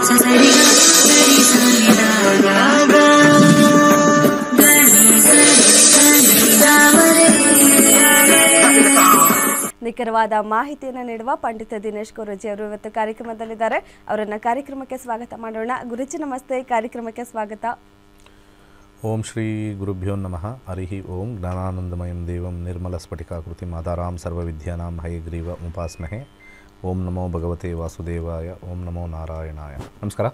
ನಿಖರವಾದ ಮಾಹಿತಿಯನ್ನು ನೀಡುವ ಪಂಡಿತ ದಿನೇಶ್ ಗುರೂಜಿ ಅವರು ಇವತ್ತು ಕಾರ್ಯಕ್ರಮದಲ್ಲಿದ್ದಾರೆ. ಅವರನ್ನ ಕಾರ್ಯಕ್ರಮಕ್ಕೆ ಸ್ವಾಗತ ಮಾಡೋಣ. ಗುರೂಜಿ ನಮಸ್ತೆ, ಕಾರ್ಯಕ್ರಮಕ್ಕೆ ಸ್ವಾಗತ. ಓಂ ಶ್ರೀ ಗುರುಭ್ಯೋ ನಮಃ. ಹರಿ ಓಂ. ಜ್ಞಾನಾನಂದಮಯಂ ದೇವಂ ನಿರ್ಮಲ ಸ್ಫಟಿಕಾಕೃತಿ ಮಾತಾರಾಂ ಸರ್ವವಿದ್ಯಾನಾಂ ಹಯಗ್ರೀವ ಉಪಾಸ್ಮಹೆ. ಓಂ ನಮೋ ಭಗವತೆ ವಾಸುದೇವಾಯ. ಓಂ ನಮೋ ನಾರಾಯಣಾಯ. ನಮಸ್ಕಾರ.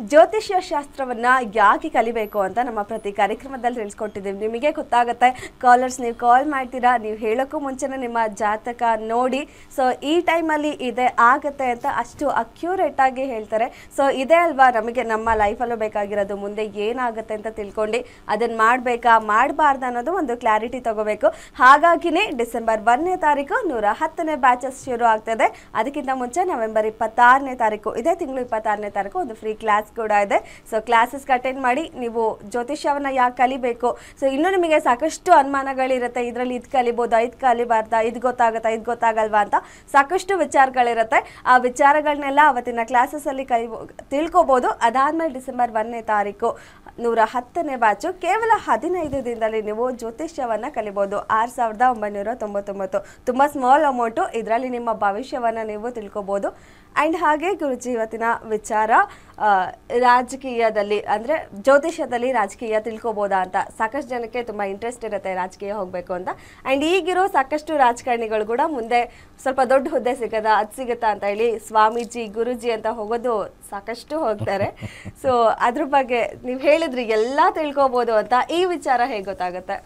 ಜ್ಯೋತಿಷ್ಯ ಶಾಸ್ತ್ರವನ್ನ ಯಾಕೆ ಕಲಿಬೇಕು ಅಂತ ನಮ್ಮ ಪ್ರತಿ ಕಾರ್ಯಕ್ರಮದಲ್ಲಿ ತಿಳಿಸ್ಕೊಟ್ಟಿದ್ದೀವಿ. ನಿಮಗೆ ಗೊತ್ತಾಗುತ್ತೆ, ಕಾಲರ್ಸ್ ನೀವು ಕಾಲ್ ಮಾಡ್ತೀರಾ, ನೀವು ಹೇಳೋಕ್ಕೂ ಮುಂಚೆನೇ ನಿಮ್ಮ ಜಾತಕ ನೋಡಿ ಸೊ ಈ ಟೈಮಲ್ಲಿ ಇದೇ ಆಗುತ್ತೆ ಅಂತ ಅಷ್ಟು ಅಕ್ಯುರೇಟ್ ಆಗಿ ಹೇಳ್ತಾರೆ. ಸೊ ಇದೇ ಅಲ್ವಾ ನಮಗೆ ನಮ್ಮ ಲೈಫಲ್ಲೂ ಬೇಕಾಗಿರೋದು. ಮುಂದೆ ಏನಾಗುತ್ತೆ ಅಂತ ತಿಳ್ಕೊಂಡು ಅದನ್ನು ಮಾಡಬೇಕಾ ಮಾಡಬಾರ್ದು ಅನ್ನೋದು ಒಂದು ಕ್ಲಾರಿಟಿ ತಗೋಬೇಕು. ಹಾಗಾಗಿನೇ ಡಿಸೆಂಬರ್ 1ನೇ ತಾರೀಕು 110ನೇ ಬ್ಯಾಚಸ್ ಶುರು ಆಗ್ತದೆ. ಅದಕ್ಕಿಂತ ಮುಂಚೆ ನವೆಂಬರ್ 26ನೇ ತಾರೀಕು, ಇದೇ ತಿಂಗಳು 26ನೇ ತಾರೀಕು ಒಂದು ಫ್ರೀ ಕ್ಲಾಸ್ ಕೂಡ ಇದೆ. ಸೊ ಕ್ಲಾಸಸ್ಗೆ ಅಟೆಂಡ್ ಮಾಡಿ ನೀವು ಜ್ಯೋತಿಷ್ಯವನ್ನ ಯಾಕೆ ಕಲಿಬೇಕು. ಸೊ ಇನ್ನೂ ನಿಮಗೆ ಸಾಕಷ್ಟು ಅನುಮಾನಗಳಿರುತ್ತೆ, ಇದರಲ್ಲಿ ಇದು ಕಲಿಬೋದಾ, ಇದು ಕಲಿಬಾರ್ದಾ, ಇದು ಗೊತ್ತಾಗುತ್ತಾ, ಇದು ಗೊತ್ತಾಗಲ್ವಾ ಅಂತ ಸಾಕಷ್ಟು ವಿಚಾರಗಳಿರುತ್ತೆ. ಆ ವಿಚಾರಗಳನ್ನೆಲ್ಲ ಅವತ್ತಿನ ಕ್ಲಾಸಸ್ಸಲ್ಲಿ ತಿಳ್ಕೊಬೋದು. ಅದಾದ್ಮೇಲೆ ಡಿಸೆಂಬರ್ 1ನೇ ತಾರೀಕು 110ನೇ ಬ್ಯಾಚು ಕೇವಲ 15 ದಿನದಲ್ಲಿ ನೀವು ಜ್ಯೋತಿಷ್ಯವನ್ನ ಕಲಿಬೋದು. 6,999. ತುಂಬ ಸ್ಮಾಲ್ ಅಮೌಂಟು. ಇದರಲ್ಲಿ ನಿಮ್ಮ ಭವಿಷ್ಯವನ್ನು ನೀವು ತಿಳ್ಕೊಬೋದು. ಆ್ಯಂಡ್ ಹಾಗೆ ಗುರುಜಿ ಇವತ್ತಿನ ವಿಚಾರ ರಾಜಕೀಯದಲ್ಲಿ ಅಂದರೆ ಜ್ಯೋತಿಷ್ಯದಲ್ಲಿ ರಾಜಕೀಯ ತಿಳ್ಕೊಬೋದಾ ಅಂತ. ಸಾಕಷ್ಟು ಜನಕ್ಕೆ ತುಂಬ ಇಂಟ್ರೆಸ್ಟ್ ಇರುತ್ತೆ ರಾಜಕೀಯ ಹೋಗಬೇಕು ಅಂತ. ಆ್ಯಂಡ್ ಈಗಿರೋ ಸಾಕಷ್ಟು ರಾಜಕಾರಣಿಗಳು ಕೂಡ ಮುಂದೆ ಸ್ವಲ್ಪ ದೊಡ್ಡ ಹುದ್ದೆ ಸಿಗತ್ತಾ, ಅದು ಸಿಗುತ್ತಾ ಅಂತ ಹೇಳಿ ಸ್ವಾಮೀಜಿ ಗುರುಜಿ ಅಂತ ಹೋಗೋದು ಸಾಕಷ್ಟು ಹೋಗ್ತಾರೆ. ಸೊ ಅದ್ರ ಬಗ್ಗೆ ನೀವು ಹೇಳಿದ್ರಿ ಎಲ್ಲ ತಿಳ್ಕೊಬೋದು ಅಂತ. ಈ ವಿಚಾರ ಹೇಗೆ ಗೊತ್ತಾಗುತ್ತೆ?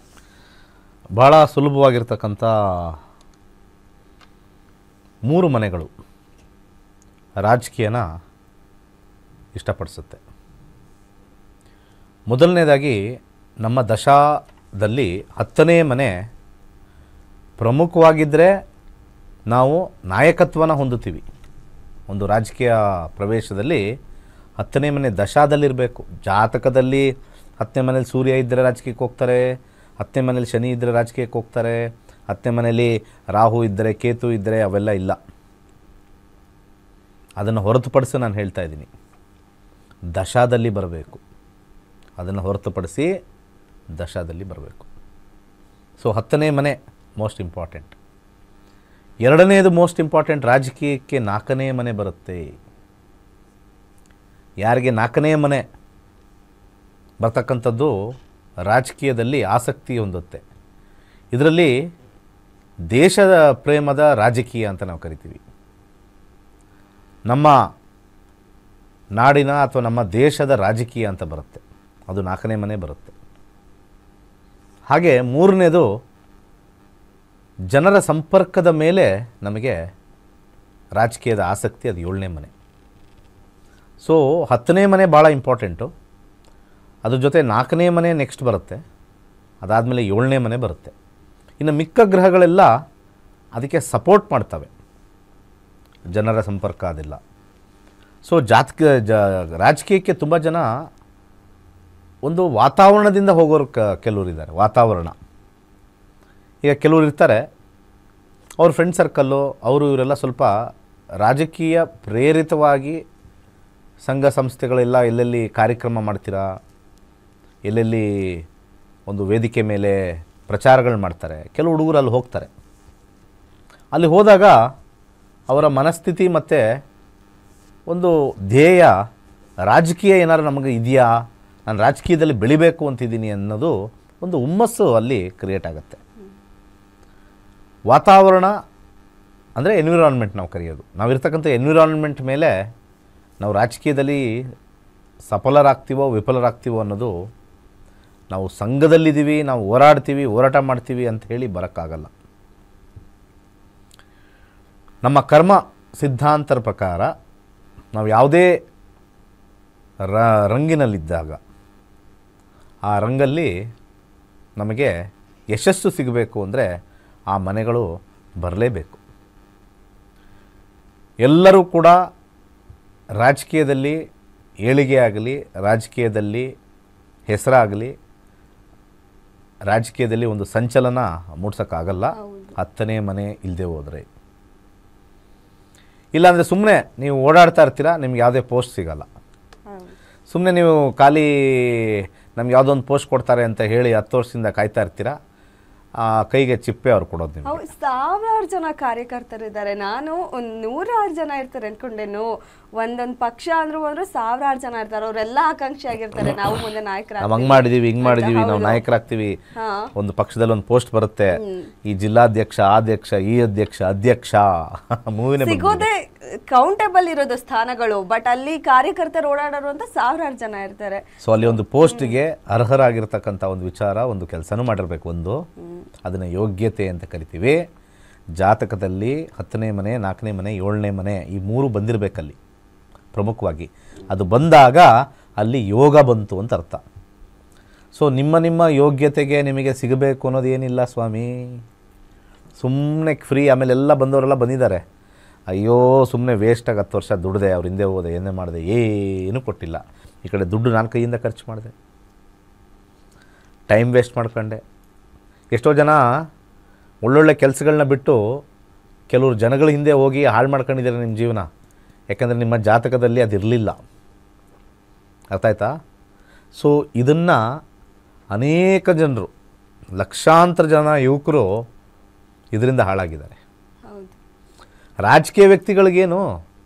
ಭಾಳ ಸುಲಭವಾಗಿರ್ತಕ್ಕಂಥ 3 ಮನೆಗಳು ರಾಜಕೀಯನ ಇಷ್ಟಪಡಿಸುತ್ತೆ. ಮೊದಲನೇದಾಗಿ ನಮ್ಮ ದಶಾದಲ್ಲಿ 10ನೇ ಮನೆ ಪ್ರಮುಖವಾಗಿದ್ದರೆ ನಾವು ನಾಯಕತ್ವನ ಹೊಂದುತ್ತೀವಿ. ಒಂದು ರಾಜಕೀಯ ಪ್ರವೇಶದಲ್ಲಿ 10ನೇ ಮನೆ ದಶಾದಲ್ಲಿರಬೇಕು. ಜಾತಕದಲ್ಲಿ 10ನೇ ಮನೇಲಿ ಸೂರ್ಯ ಇದ್ದರೆ ರಾಜಕೀಯಕ್ಕೆ ಹೋಗ್ತಾರೆ, 10ನೇ ಮನೇಲಿ ಶನಿ ಇದ್ದರೆ ರಾಜಕೀಯಕ್ಕೆ ಹೋಗ್ತಾರೆ, 10ನೇ ಮನೇಲಿ ರಾಹು ಇದ್ದರೆ ಕೇತು ಇದ್ದರೆ ಅವೆಲ್ಲ ಇಲ್ಲ. ಅದನ್ನು ಹೊರತುಪಡಿಸಿ ನಾನು ಹೇಳ್ತಾ ಇದ್ದೀನಿ, ದಶಾದಲ್ಲಿ ಬರಬೇಕು. ಅದನ್ನು ಹೊರತುಪಡಿಸಿ ದಶಾದಲ್ಲಿ ಬರಬೇಕು. ಸೊ 10ನೇ ಮನೆ ಮೋಸ್ಟ್ ಇಂಪಾರ್ಟೆಂಟ್. ಎರಡನೇದು ಮೋಸ್ಟ್ ಇಂಪಾರ್ಟೆಂಟ್, ರಾಜಕೀಯಕ್ಕೆ 4ನೇ ಮನೆ ಬರುತ್ತೆ. ಯಾರಿಗೆ 4ನೇ ಮನೆ ಬರ್ತಕ್ಕಂಥದ್ದು ರಾಜಕೀಯದಲ್ಲಿ ಆಸಕ್ತಿ ಹೊಂದುತ್ತೆ. ಇದರಲ್ಲಿ ದೇಶದ ಪ್ರೇಮದ ರಾಜಕೀಯ ಅಂತ ನಾವು ಕರಿತೀವಿ. ನಮ್ಮ ನಾಡಿನ ಅಥವಾ ನಮ್ಮ ದೇಶದ ರಾಜಕೀಯ ಅಂತ ಬರುತ್ತೆ, ಅದು 4ನೇ ಮನೆ ಬರುತ್ತೆ. ಹಾಗೆ 3ನೇದು ಜನರ ಸಂಪರ್ಕದ ಮೇಲೆ ನಮಗೆ ರಾಜಕೀಯದ ಆಸಕ್ತಿ, ಅದು 7ನೇ ಮನೆ. ಸೊ 10ನೇ ಮನೆ ಭಾಳ ಇಂಪಾರ್ಟೆಂಟು. ಅದ್ರ ಜೊತೆ 4ನೇ ಮನೆ ನೆಕ್ಸ್ಟ್ ಬರುತ್ತೆ, ಅದಾದಮೇಲೆ 7ನೇ ಮನೆ ಬರುತ್ತೆ. ಇನ್ನು ಮಿಕ್ಕ ಗ್ರಹಗಳೆಲ್ಲ ಅದಕ್ಕೆ ಸಪೋರ್ಟ್ ಮಾಡ್ತವೆ, ಜನರ ಸಂಪರ್ಕ ಅದಿಲ್ಲ. ಸೊ ರಾಜಕೀಯಕ್ಕೆ ತುಂಬ ಜನ ಒಂದು ವಾತಾವರಣದಿಂದ ಹೋಗೋರು ಕೆಲವರು ಇದ್ದಾರೆ. ವಾತಾವರಣ, ಈಗ ಕೆಲವರು ಇರ್ತಾರೆ, ಅವ್ರ ಫ್ರೆಂಡ್ ಸರ್ಕಲ್ಲು ಅವರು ಇವರೆಲ್ಲ ಸ್ವಲ್ಪ ರಾಜಕೀಯ ಪ್ರೇರಿತವಾಗಿ ಸಂಘ ಸಂಸ್ಥೆಗಳೆಲ್ಲ ಎಲ್ಲೆಲ್ಲಿ ಕಾರ್ಯಕ್ರಮ ಮಾಡ್ತೀರಾ, ಎಲ್ಲೆಲ್ಲಿ ಒಂದು ವೇದಿಕೆ ಮೇಲೆ ಪ್ರಚಾರಗಳು ಮಾಡ್ತಾರೆ, ಕೆಲವು ಹುಡುಗರು ಅಲ್ಲಿ ಹೋಗ್ತಾರೆ. ಅಲ್ಲಿ ಹೋದಾಗ ಅವರ ಮನಸ್ಥಿತಿ ಮತ್ತು ಒಂದು ಧ್ಯೇಯ, ರಾಜಕೀಯ ಏನಾದ್ರು ನಮಗೆ ಇದೆಯಾ, ನಾನು ರಾಜಕೀಯದಲ್ಲಿ ಬೆಳಿಬೇಕು ಅಂತಿದ್ದೀನಿ ಅನ್ನೋದು ಒಂದು ಹುಮ್ಮಸ್ಸು ಅಲ್ಲಿ ಕ್ರಿಯೇಟ್ ಆಗುತ್ತೆ. ವಾತಾವರಣ ಅಂದರೆ ಎನ್ವಿರಾನ್ಮೆಂಟ್ ನಾವು ಕರೆಯೋದು. ನಾವಿರ್ತಕ್ಕಂಥ ಎನ್ವಿರಾನ್ಮೆಂಟ್ ಮೇಲೆ ನಾವು ರಾಜಕೀಯದಲ್ಲಿ ಸಫಲರಾಗ್ತೀವೋ ವಿಫಲರಾಗ್ತೀವೋ ಅನ್ನೋದು, ನಾವು ಸಂಘದಲ್ಲಿದ್ದೀವಿ, ನಾವು ಹೋರಾಡ್ತೀವಿ, ಹೋರಾಟ ಮಾಡ್ತೀವಿ ಅಂತ ಹೇಳಿ ಬರೋಕ್ಕಾಗಲ್ಲ. ನಮ್ಮ ಕರ್ಮ ಸಿದ್ಧಾಂತರ ಪ್ರಕಾರ ನಾವು ಯಾವುದೇ ರಂಗಿನಲ್ಲಿದ್ದಾಗ ಆ ರಂಗಲ್ಲಿ ನಮಗೆ ಯಶಸ್ಸು ಸಿಗಬೇಕು ಅಂದರೆ ಆ ಮನೆಗಳು ಬರಲೇಬೇಕು. ಎಲ್ಲರೂ ಕೂಡ ರಾಜಕೀಯದಲ್ಲಿ ಏಳಿಗೆ ಆಗಲಿ, ರಾಜಕೀಯದಲ್ಲಿ ಹೆಸರಾಗಲಿ, ರಾಜಕೀಯದಲ್ಲಿ ಒಂದು ಸಂಚಲನ ಮೂಡಿಸೋಕ್ಕಾಗಲ್ಲ 10ನೇ ಮನೆ ಇಲ್ಲದೆ ಹೋದರೆ. ಇಲ್ಲಾಂದರೆ ಸುಮ್ಮನೆ ನೀವು ಓಡಾಡ್ತಾ ಇರ್ತೀರಾ, ನಿಮ್ಗೆ ಯಾವುದೇ ಪೋಸ್ಟ್ ಸಿಗಲ್ಲ. ಸುಮ್ಮನೆ ನೀವು ಖಾಲಿ ನಮ್ಗೆ ಯಾವುದೋ ಒಂದು ಪೋಸ್ಟ್ ಕೊಡ್ತಾರೆ ಅಂತ ಹೇಳಿ 10 ವರ್ಷದಿಂದ ಕಾಯ್ತಾ ಇರ್ತೀರಾ, ಕೈಗೆ ಚಿಪ್ಪೆ ಅವ್ರು ಕೊಡೋದು ನಿಮಗೆ. ಸಾವಿರಾರು ಜನ ಕಾರ್ಯಕರ್ತರಿದ್ದಾರೆ. ನಾನು ಒಂದು 100 ಜನ ಇರ್ತಾರೆ ಅನ್ಕೊಂಡೇನು. ಒಂದೊಂದು ಪಕ್ಷ ಅಂದ್ರೂ ಸಾವಿರಾರು ಜನ ಇರ್ತಾರೆ. ಅವರೆಲ್ಲ ಆಕಾಂಕ್ಷಿ ಆಗಿರ್ತಾರೆ, ನಾವು ಮುಂದೆ ನಾಯಕರಾಗ್ತೀವಿ, ನಾವು ಹಂಗೆ ಮಾಡಿದೀವಿ, ಹಿಂಗೆ ಮಾಡಿದೀವಿ, ನಾವು ನಾಯಕರಾಗ್ತೀವಿ. ಒಂದು ಪಕ್ಷದಲ್ಲಿ ಒಂದು ಪೋಸ್ಟ್ ಬರುತ್ತೆ, ಈ ಜಿಲ್ಲಾಧ್ಯಕ್ಷ, ಅಧ್ಯಕ್ಷ, ಈ ಅಧ್ಯಕ್ಷ ಮೂವಿನೇ ಸಿಗೋದೇ ಕೌಂಟೇಬಲ್ ಇರೋದು ಸ್ಥಾನಗಳು. ಬಟ್ ಅಲ್ಲಿ ಕಾರ್ಯಕರ್ತರು ಓಡಾಡೋರು ಅಂತ ಸಾವಿರಾರು ಜನ ಇರ್ತಾರೆ. ಸೊ ಅಲ್ಲಿ ಒಂದು ಪೋಸ್ಟ್ಗೆ ಅರ್ಹರಾಗಿರ್ತಕ್ಕಂಥ ಒಂದು ವಿಚಾರ, ಒಂದು ಕೆಲಸನೂ ಮಾಡಿರ್ಬೇಕು. ಒಂದು ಅದನ್ನು ಯೋಗ್ಯತೆ ಅಂತ ಕರಿತೀವಿ. ಜಾತಕದಲ್ಲಿ 10ನೇ ಮನೆ, 4ನೇ ಮನೆ, 7ನೇ ಮನೆ ಈ 3 ಬಂದಿರಬೇಕಲ್ಲಿ ಪ್ರಮುಖವಾಗಿ. ಅದು ಬಂದಾಗ ಅಲ್ಲಿ ಯೋಗ ಬಂತು ಅಂತ ಅರ್ಥ. ಸೊ ನಿಮ್ಮ ಯೋಗ್ಯತೆಗೆ ನಿಮಗೆ ಸಿಗಬೇಕು ಅನ್ನೋದು ಏನಿಲ್ಲ ಸ್ವಾಮಿ. ಸುಮ್ಮನೆ ಫ್ರೀ. ಆಮೇಲೆ ಎಲ್ಲ ಬಂದವರೆಲ್ಲ ಬಂದಿದ್ದಾರೆ, ಅಯ್ಯೋ ಸುಮ್ಮನೆ ವೇಸ್ಟಾಗಿ 10 ವರ್ಷ ದುಡ್ದೆ, ಅವ್ರ ಹಿಂದೆ ಹೋದೆ, ಏನೇ ಮಾಡಿದೆ, ಏನೂ ಕೊಟ್ಟಿಲ್ಲ. ಈ ಕಡೆ ದುಡ್ಡು ನಾನು ಕೈಯಿಂದ ಖರ್ಚು ಮಾಡಿದೆ, ಟೈಮ್ ವೇಸ್ಟ್ ಮಾಡ್ಕೊಂಡೆ. ಎಷ್ಟೋ ಜನ ಒಳ್ಳೊಳ್ಳೆ ಕೆಲಸಗಳನ್ನ ಬಿಟ್ಟು ಕೆಲವರು ಜನಗಳ ಹಿಂದೆ ಹೋಗಿ ಹಾಳು ಮಾಡ್ಕೊಂಡಿದ್ದಾರೆ ನಿಮ್ಮ ಜೀವನ. ಯಾಕೆಂದರೆ ನಿಮ್ಮ ಜಾತಕದಲ್ಲಿ ಅದಿರಲಿಲ್ಲ. ಅರ್ಥ ಆಯ್ತಾ? ಸೊ ಇದನ್ನು ಅನೇಕ ಜನರು, ಲಕ್ಷಾಂತರ ಜನ ಯುವಕರು ಇದರಿಂದ ಹಾಳಾಗಿದ್ದಾರೆ. ರಾಜಕೀಯ ವ್ಯಕ್ತಿಗಳಿಗೇನು,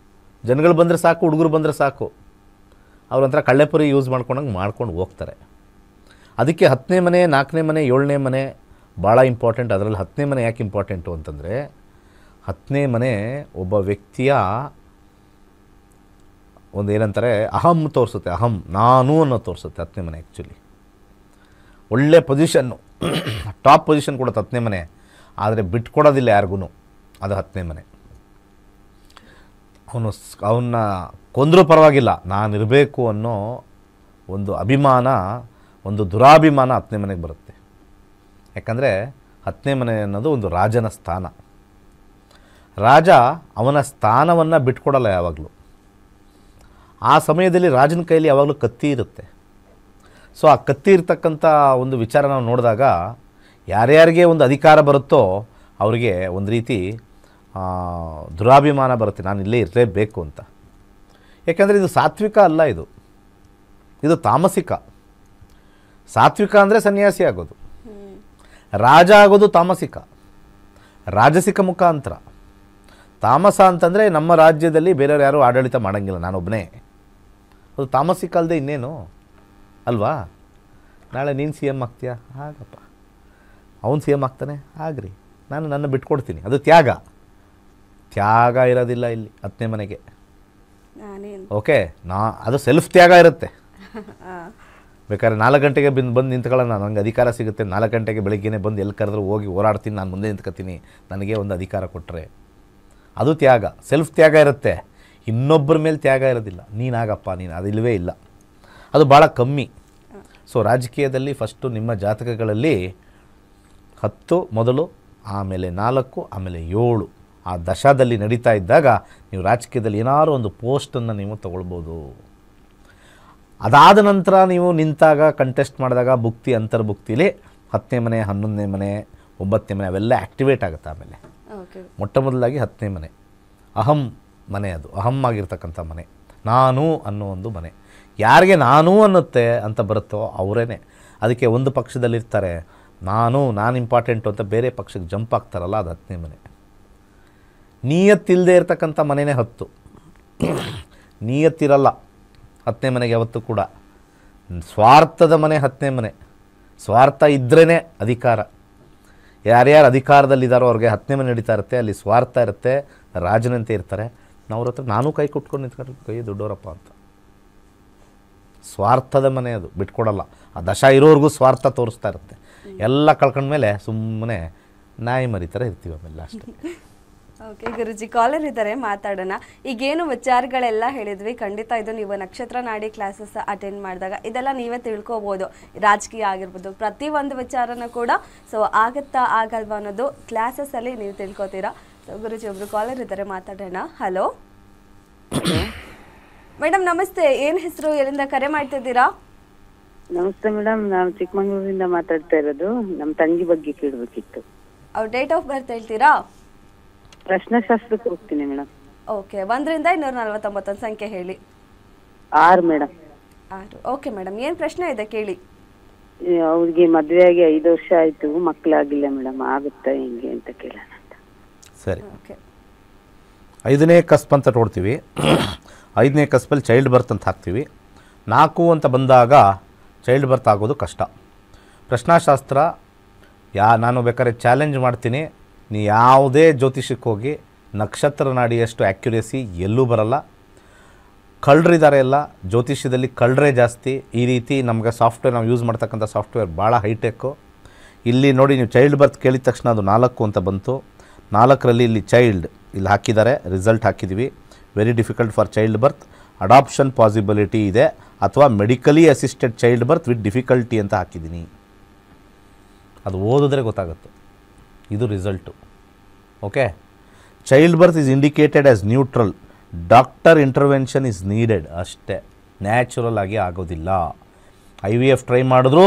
ಜನಗಳು ಬಂದರೆ ಸಾಕು, ಹುಡುಗರು ಬಂದರೆ ಸಾಕು, ಅವ್ರಂತರ ಕಳ್ಳೆಪುರಿ ಯೂಸ್ ಮಾಡ್ಕೊಂಡಂಗೆ ಮಾಡ್ಕೊಂಡು ಹೋಗ್ತಾರೆ. ಅದಕ್ಕೆ 10ನೇ ಮನೆ, 4ನೇ ಮನೆ, 7ನೇ ಮನೆ ಭಾಳ ಇಂಪಾರ್ಟೆಂಟ್. ಅದರಲ್ಲಿ 10ನೇ ಮನೆ ಯಾಕೆ ಇಂಪಾರ್ಟೆಂಟು ಅಂತಂದರೆ, 10ನೇ ಮನೆ ಒಬ್ಬ ವ್ಯಕ್ತಿಯ ಒಂದು ಏನಂತಾರೆ ಅಹಂ ತೋರಿಸುತ್ತೆ. ಅಹಂ, ನಾನು ಅನ್ನೋ ತೋರಿಸುತ್ತೆ 10ನೇ ಮನೆ. ಆ್ಯಕ್ಚುಲಿ ಒಳ್ಳೆ ಪೊಸಿಷನ್ನು, ಟಾಪ್ ಪೊಸಿಷನ್ ಕೊಡುತ್ತೆ 10ನೇ ಮನೆ. ಆದರೆ ಬಿಟ್ಕೊಡೋದಿಲ್ಲ ಯಾರಿಗೂ. ಅದು 10ನೇ ಮನೆ. ಅವನ್ನ ಕೊಂದರೂ ಪರವಾಗಿಲ್ಲ, ನಾನಿರಬೇಕು ಅನ್ನೋ ಒಂದು ಅಭಿಮಾನ, ಒಂದು ದುರಾಭಿಮಾನ 10ನೇ ಮನೆಗೆ ಬರುತ್ತೆ. ಯಾಕಂದರೆ 10ನೇ ಮನೆ ಅನ್ನೋದು ಒಂದು ರಾಜನ ಸ್ಥಾನ. ರಾಜ ಅವನ ಸ್ಥಾನವನ್ನು ಬಿಟ್ಕೊಡಲ್ಲ ಯಾವಾಗಲೂ. ಆ ಸಮಯದಲ್ಲಿ ರಾಜನ ಕೈಯಲ್ಲಿ ಯಾವಾಗಲೂ ಕತ್ತಿ ಇರುತ್ತೆ. ಸೊ ಆ ಕತ್ತಿ ಇರ್ತಕ್ಕಂಥ ಒಂದು ವಿಚಾರ ನಾವು ನೋಡಿದಾಗ, ಯಾರ್ಯಾರಿಗೆ ಒಂದು ಅಧಿಕಾರ ಬರುತ್ತೋ ಅವರಿಗೆ ಒಂದು ರೀತಿ ದುರಾಭಿಮಾನ ಬರುತ್ತೆ, ನಾನು ಇಲ್ಲೇ ಇರಲೇಬೇಕು ಅಂತ. ಯಾಕೆಂದರೆ ಇದು ಸಾತ್ವಿಕ ಅಲ್ಲ, ಇದು ತಾಮಸಿಕ. ಸಾತ್ವಿಕ ಅಂದರೆ ಸನ್ಯಾಸಿ ಆಗೋದು, ರಾಜ ಆಗೋದು ತಾಮಸಿಕ, ರಾಜಸಿಕ ಮುಖಾಂತರ. ತಾಮಸ ಅಂತಂದರೆ ನಮ್ಮ ರಾಜ್ಯದಲ್ಲಿ ಬೇರೆಯವ್ರು ಯಾರೂ ಆಡಳಿತ ಮಾಡೋಂಗಿಲ್ಲ, ನಾನೊಬ್ಬನೇ. ಅದು ತಾಮಸಿಕ ಅಲ್ಲದೆ ಇನ್ನೇನು ಅಲ್ವಾ? ನಾಳೆ ನೀನು CM ಆಗ್ತೀಯಾ, ಹಾಗಪ್ಪ. ಅವನು CM ಆಗ್ತಾನೆ, ಆಗ್ರಿ, ನಾನು ನನ್ನ ಬಿಟ್ಕೊಡ್ತೀನಿ. ಅದು ತ್ಯಾಗ. ತ್ಯಾಗ ಇರೋದಿಲ್ಲ ಇಲ್ಲಿ 10ನೇ ಮನೆಗೆ. ಓಕೆ, ಅದು ಸೆಲ್ಫ್ ತ್ಯಾಗ ಇರುತ್ತೆ. ಬೇಕಾದ್ರೆ 4 ಗಂಟೆಗೆ ಬಂದು ನಿಂತ್ಕೊಳ್ಳೋಣ, ನನಗೆ ಅಧಿಕಾರ ಸಿಗುತ್ತೆ, 4 ಗಂಟೆಗೆ ಬೆಳಗ್ಗೆನೇ ಬಂದು ಎಲ್ಲಿ ಕರೆದ್ರೂ ಹೋಗಿ ಓಡಾಡ್ತೀನಿ, ನಾನು ಮುಂದೆ ನಿಂತ್ಕೊತೀನಿ, ನನಗೆ ಒಂದು ಅಧಿಕಾರ ಕೊಟ್ಟರೆ ಅದು ತ್ಯಾಗ. ಸೆಲ್ಫ್ ತ್ಯಾಗ ಇರುತ್ತೆ, ಇನ್ನೊಬ್ಬರ ಮೇಲೆ ತ್ಯಾಗ ಇರೋದಿಲ್ಲ. ನೀನಾಗಪ್ಪ, ನೀನು, ಅದಿಲ್ಲವೇ ಇಲ್ಲ, ಅದು ಭಾಳ ಕಮ್ಮಿ. ಸೊ ರಾಜಕೀಯದಲ್ಲಿ ಫಸ್ಟು ನಿಮ್ಮ ಜಾತಕಗಳಲ್ಲಿ 10 ಮೊದಲು, ಆಮೇಲೆ 4, ಆಮೇಲೆ 7 ಆ ದಶಾದಲ್ಲಿ ನಡೀತಾ ಇದ್ದಾಗ ನೀವು ರಾಜಕೀಯದಲ್ಲಿ ಏನಾದ್ರು ಒಂದು ಪೋಸ್ಟನ್ನು ನೀವು ತೊಗೊಳ್ಬೋದು. ಅದಾದ ನಂತರ ನೀವು ನಿಂತಾಗ, ಕಂಟೆಸ್ಟ್ ಮಾಡಿದಾಗ ಭುಕ್ತಿ, ಅಂತರ್ಭುಕ್ತಿಲಿ 10ನೇ ಮನೆ, 11ನೇ ಮನೆ, 9ನೇ ಮನೆ ಅವೆಲ್ಲ ಆ್ಯಕ್ಟಿವೇಟ್ ಆಗುತ್ತೆ. ಆಮೇಲೆ ಮೊಟ್ಟ ಮೊದಲಾಗಿ 10ನೇ ಮನೆ ಅಹಂ ಮನೆ, ಅದು ಅಹಂ ಆಗಿರ್ತಕ್ಕಂಥ ಮನೆ, ನಾನು ಅನ್ನೋ ಒಂದು ಮನೆ. ಯಾರಿಗೆ ನಾನು ಅನ್ನುತ್ತೆ ಅಂತ ಬರುತ್ತೋ ಅವರೇನೆ. ಅದಕ್ಕೆ ಒಂದು ಪಕ್ಷದಲ್ಲಿರ್ತಾರೆ, ನಾನು ಇಂಪಾರ್ಟೆಂಟು ಅಂತ ಬೇರೆ ಪಕ್ಷಕ್ಕೆ ಜಂಪ್ ಆಗ್ತಾರಲ್ಲ, ಅದು 10ನೇ ಮನೆ. ನಿಯತ್ತಿಲ್ಲದೆ ಇರ್ತಕ್ಕಂಥ ಮನೆಯೇ 10. ನಿಯತ್ತಿರಲ್ಲ 10ನೇ ಮನೆಗೆ ಯಾವತ್ತೂ ಕೂಡ. ಸ್ವಾರ್ಥದ ಮನೆ 10ನೇ ಮನೆ. ಸ್ವಾರ್ಥ ಇದ್ರೇ ಅಧಿಕಾರ. ಯಾರ್ಯಾರು ಅಧಿಕಾರದಲ್ಲಿದ್ದಾರೋ ಅವ್ರಿಗೆ 10ನೇ ಮನೆ ನಡೀತಾ ಇರುತ್ತೆ, ಅಲ್ಲಿ ಸ್ವಾರ್ಥ ಇರುತ್ತೆ, ರಾಜನಂತೆ ಇರ್ತಾರೆ. ಅವ್ರ ಹತ್ರ ನಾನು ಕೈ ಕೊಟ್ಕೊಂಡು ನಿಂತ್ಕೊಂಡು, ಕೈ ದೊಡ್ಡವರಪ್ಪ ಅಂತ. ಸ್ವಾರ್ಥದ ಮನೆ ಅದು, ಬಿಟ್ಕೊಡಲ್ಲ. ಆ ದಶ ಇರೋರ್ಗೂ ಸ್ವಾರ್ಥ ತೋರಿಸ್ತಾ ಇರುತ್ತೆ. ಎಲ್ಲ ಕಳ್ಕೊಂಡ್ಮೇಲೆ ಸುಮ್ಮನೆ ನಾಯಿ ಮರಿತಾರೆ ಇರ್ತೀವಿ ಆಮೇಲೆ ಅಷ್ಟೇ. ಓಕೆ ಗುರುಜಿ, ಕಾಲರ್ ಇದ್ದಾರೆ, ಮಾತಾಡೋಣ. ಈಗೇನು ವಿಚಾರಗಳೆಲ್ಲ ಹೇಳಿದ್ವಿ, ಖಂಡಿತ ಇದು ನೀವು ನಕ್ಷತ್ರ ನಾಡಿ ಕ್ಲಾಸಸ್ ಅಟೆಂಡ್ ಮಾಡಿದಾಗ ಇದೆಲ್ಲ ನೀವೇ ತಿಳ್ಕೊಬೋದು. ರಾಜಕೀಯ ಆಗಿರ್ಬೋದು, ಪ್ರತಿಯೊಂದು ವಿಚಾರನೂ ಕೂಡ ಸೊ ಆಗುತ್ತಾ ಆಗಲ್ವಾ ಅನ್ನೋದು ಕ್ಲಾಸಸ್ಸಲ್ಲಿ ನೀವು ತಿಳ್ಕೊತೀರಾ. ಸೊ ಗುರುಜಿ, ಒಬ್ರು ಕಾಲರ್ ಇದ್ದಾರೆ, ಮಾತಾಡೋಣ. ಹಲೋ ಮೇಡಮ್, ನಮಸ್ತೆ. ಏನು ಹೆಸರು, ಎಲ್ಲಿಂದ ಕರೆ ಮಾಡ್ತಿದ್ದೀರಾ? ನಮಸ್ತೆ ಮೇಡಮ್, ನಾನು ಚಿಕ್ಕಮಂಗ್ಳೂರಿಂದ ಮಾತಾಡ್ತಾ ಇರೋದು. ನಮ್ಮ ತಂಗಿ ಬಗ್ಗೆ ಕೇಳಬೇಕಿತ್ತು. ಅವ್ರ ಡೇಟ್ ಆಫ್ ಬರ್ತ್ ಹೇಳ್ತೀರಾ? ಪ್ರಶ್ನಾಶಾಸ್ತ್ರಕ್ಕೆ ಹೋಗ್ತೀನಿ ಮೇಡಮ್. ಓಕೆ, 1ರಿಂದ 249 ಸಂಖ್ಯೆ ಹೇಳಿ. 6 ಮೇಡಮ್. 6. ಓಕೆ ಮೇಡಮ್, ಏನು ಪ್ರಶ್ನೆ ಇದೆ ಕೇಳಿ. ಅವ್ರಿಗೆ ಮದುವೆ ಆಗಿ 5 ವರ್ಷ ಆಯ್ತು, ಮಕ್ಕಳಾಗಿಲ್ಲ ಮೇಡಮ್. ಆಗುತ್ತಾ ಹೆಂಗೆ ಅಂತ ಕೇಳೋಣ ಅಂತ. ಸರಿ, ಓಕೆ. 5ನೇ ಕಸ್ಪ್ ಅಂತ ನೋಡ್ತೀವಿ. 5ನೇ ಕಸ್ಪಲ್ಲಿ ಚೈಲ್ಡ್ ಬರ್ತ್ ಅಂತ ಹಾಕ್ತೀವಿ. 4 ಅಂತ ಬಂದಾಗ ಚೈಲ್ಡ್ ಬರ್ತ್ ಆಗೋದು ಕಷ್ಟ. ಪ್ರಶ್ನಾಶಾಸ್ತ್ರ ನಾನು ಬೇಕಾದ್ರೆ ಚಾಲೆಂಜ್ ಮಾಡ್ತೀನಿ, ನೀ ಯಾವುದೇ ಜ್ಯೋತಿಷಕ್ಕೆ ಹೋಗಿ ನಕ್ಷತ್ರ ನಾಡಿಯಷ್ಟು ಆ್ಯಕ್ಯುರೇಸಿ ಎಲ್ಲೂ ಬರಲ್ಲ. ಕಳ್ಳರಿದ್ದಾರೆ ಎಲ್ಲ, ಜ್ಯೋತಿಷ್ಯದಲ್ಲಿ ಕಳ್ಳರೇ ಜಾಸ್ತಿ. ಈ ರೀತಿ ನಮಗೆ ಸಾಫ್ಟ್ವೇರ್ ನಾವು ಯೂಸ್ ಮಾಡ್ತಕ್ಕಂಥ ಸಾಫ್ಟ್ವೇರ್ ಭಾಳ ಹೈಟೆಕ್ಕು. ಇಲ್ಲಿ ನೋಡಿ, ನೀವು ಚೈಲ್ಡ್ ಬರ್ತ್ ಕೇಳಿದ ತಕ್ಷಣ ಅದು 4 ಅಂತ ಬಂತು. 4ರಲ್ಲಿ ಇಲ್ಲಿ ಚೈಲ್ಡ್ ಇಲ್ಲಿ ಹಾಕಿದ್ದಾರೆ, ರಿಸಲ್ಟ್ ಹಾಕಿದ್ದೀವಿ. Very difficult for child birth. Adoption possibility ಇದೆ ಅಥವಾ medically assisted child birth with difficulty ಅಂತ ಹಾಕಿದ್ದೀನಿ. ಅದು ಓದಿದ್ರೆ ಗೊತ್ತಾಗುತ್ತೆ. ಇದು result. Okay. Child birth is indicated as neutral. Doctor intervention is needed ಅಷ್ಟೇ, ನ್ಯಾಚುರಲ್ ಆಗಿ ಆಗೋದಿಲ್ಲ. IVF ಟ್ರೈ ಮಾಡಿದ್ರೂ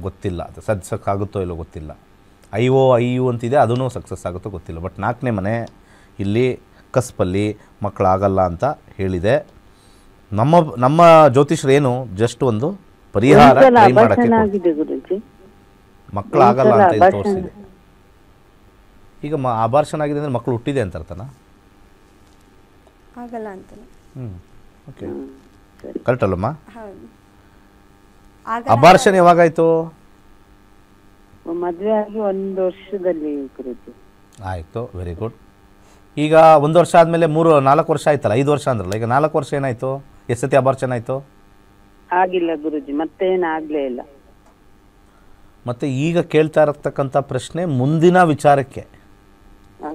ಗೊತ್ತಿಲ್ಲ, ಅದು ಸಕ್ಸಸ್ ಆಗುತ್ತೋ ಇಲ್ಲೋ ಗೊತ್ತಿಲ್ಲ. IU ಅಂತಿದೆ, ಅದೂ ಸಕ್ಸಸ್ ಆಗುತ್ತೋ ಗೊತ್ತಿಲ್ಲ. ಬಟ್ 4ನೇ ಮನೆ ಇಲ್ಲಿ ಕಸ್ಪಲ್ಲಿ ಮಕ್ಕಳಾಗಲ್ಲ ಅಂತ ಹೇಳಿದೆ. ನಮ್ಮ ಜ್ಯೋತಿಷ್ಯರು ಏನು ಜಸ್ಟ್ ಒಂದು ಪರಿಹಾರ ಟ್ರೈ ಮಾಡೋಕ್ಕೆ, ಮಕ್ಕಳಾಗಲ್ಲ ಅಂತ ಇದು ತೋರಿಸಿದೆ. ಈಗ ಅಬಾರ್ಷನ್ ಆಗಿದೆ ಅಂದರೆ ಮಕ್ಕಳು ಹುಟ್ಟಿದೆ ಅಂತ ಅರ್ಥನಾ? ಆಗಲ್ಲ ಅಂತ. ಓಕೆ, ಕರೆಕ್ಟ್ ಅಲ್ಲಮ್ಮ? ಹೌದು. ಅಬಾರ್ಷನ್ ಯಾವಾಗಾಯಿತು? ಮದುವೆ ಆಗಿ 1 ವರ್ಷದಲ್ಲಿ ಗುರುಜಿ. ಆಯಿತು, ವೆರಿ ಗುಡ್. ಈಗ 1 ವರ್ಷ ಆದಮೇಲೆ 4 ವರ್ಷ ಆಯ್ತಲ್ಲ, 5 ವರ್ಷ ಅಂದ್ರಲ್ಲ. ಈಗ 4 ವರ್ಷ ಏನಾಯಿತು? ಎಷ್ಟು ಸತಿ ಅಬಾರ್ಷನ್ ಆಯಿತು? ಆಗಿಲ್ಲ ಗುರುಜಿ, ಮತ್ತೇನಾಗಲೇ ಇಲ್ಲ. ಮತ್ತು ಈಗ ಕೇಳ್ತಾ ಇರತಕ್ಕಂಥ ಪ್ರಶ್ನೆ ಮುಂದಿನ ವಿಚಾರಕ್ಕೆ,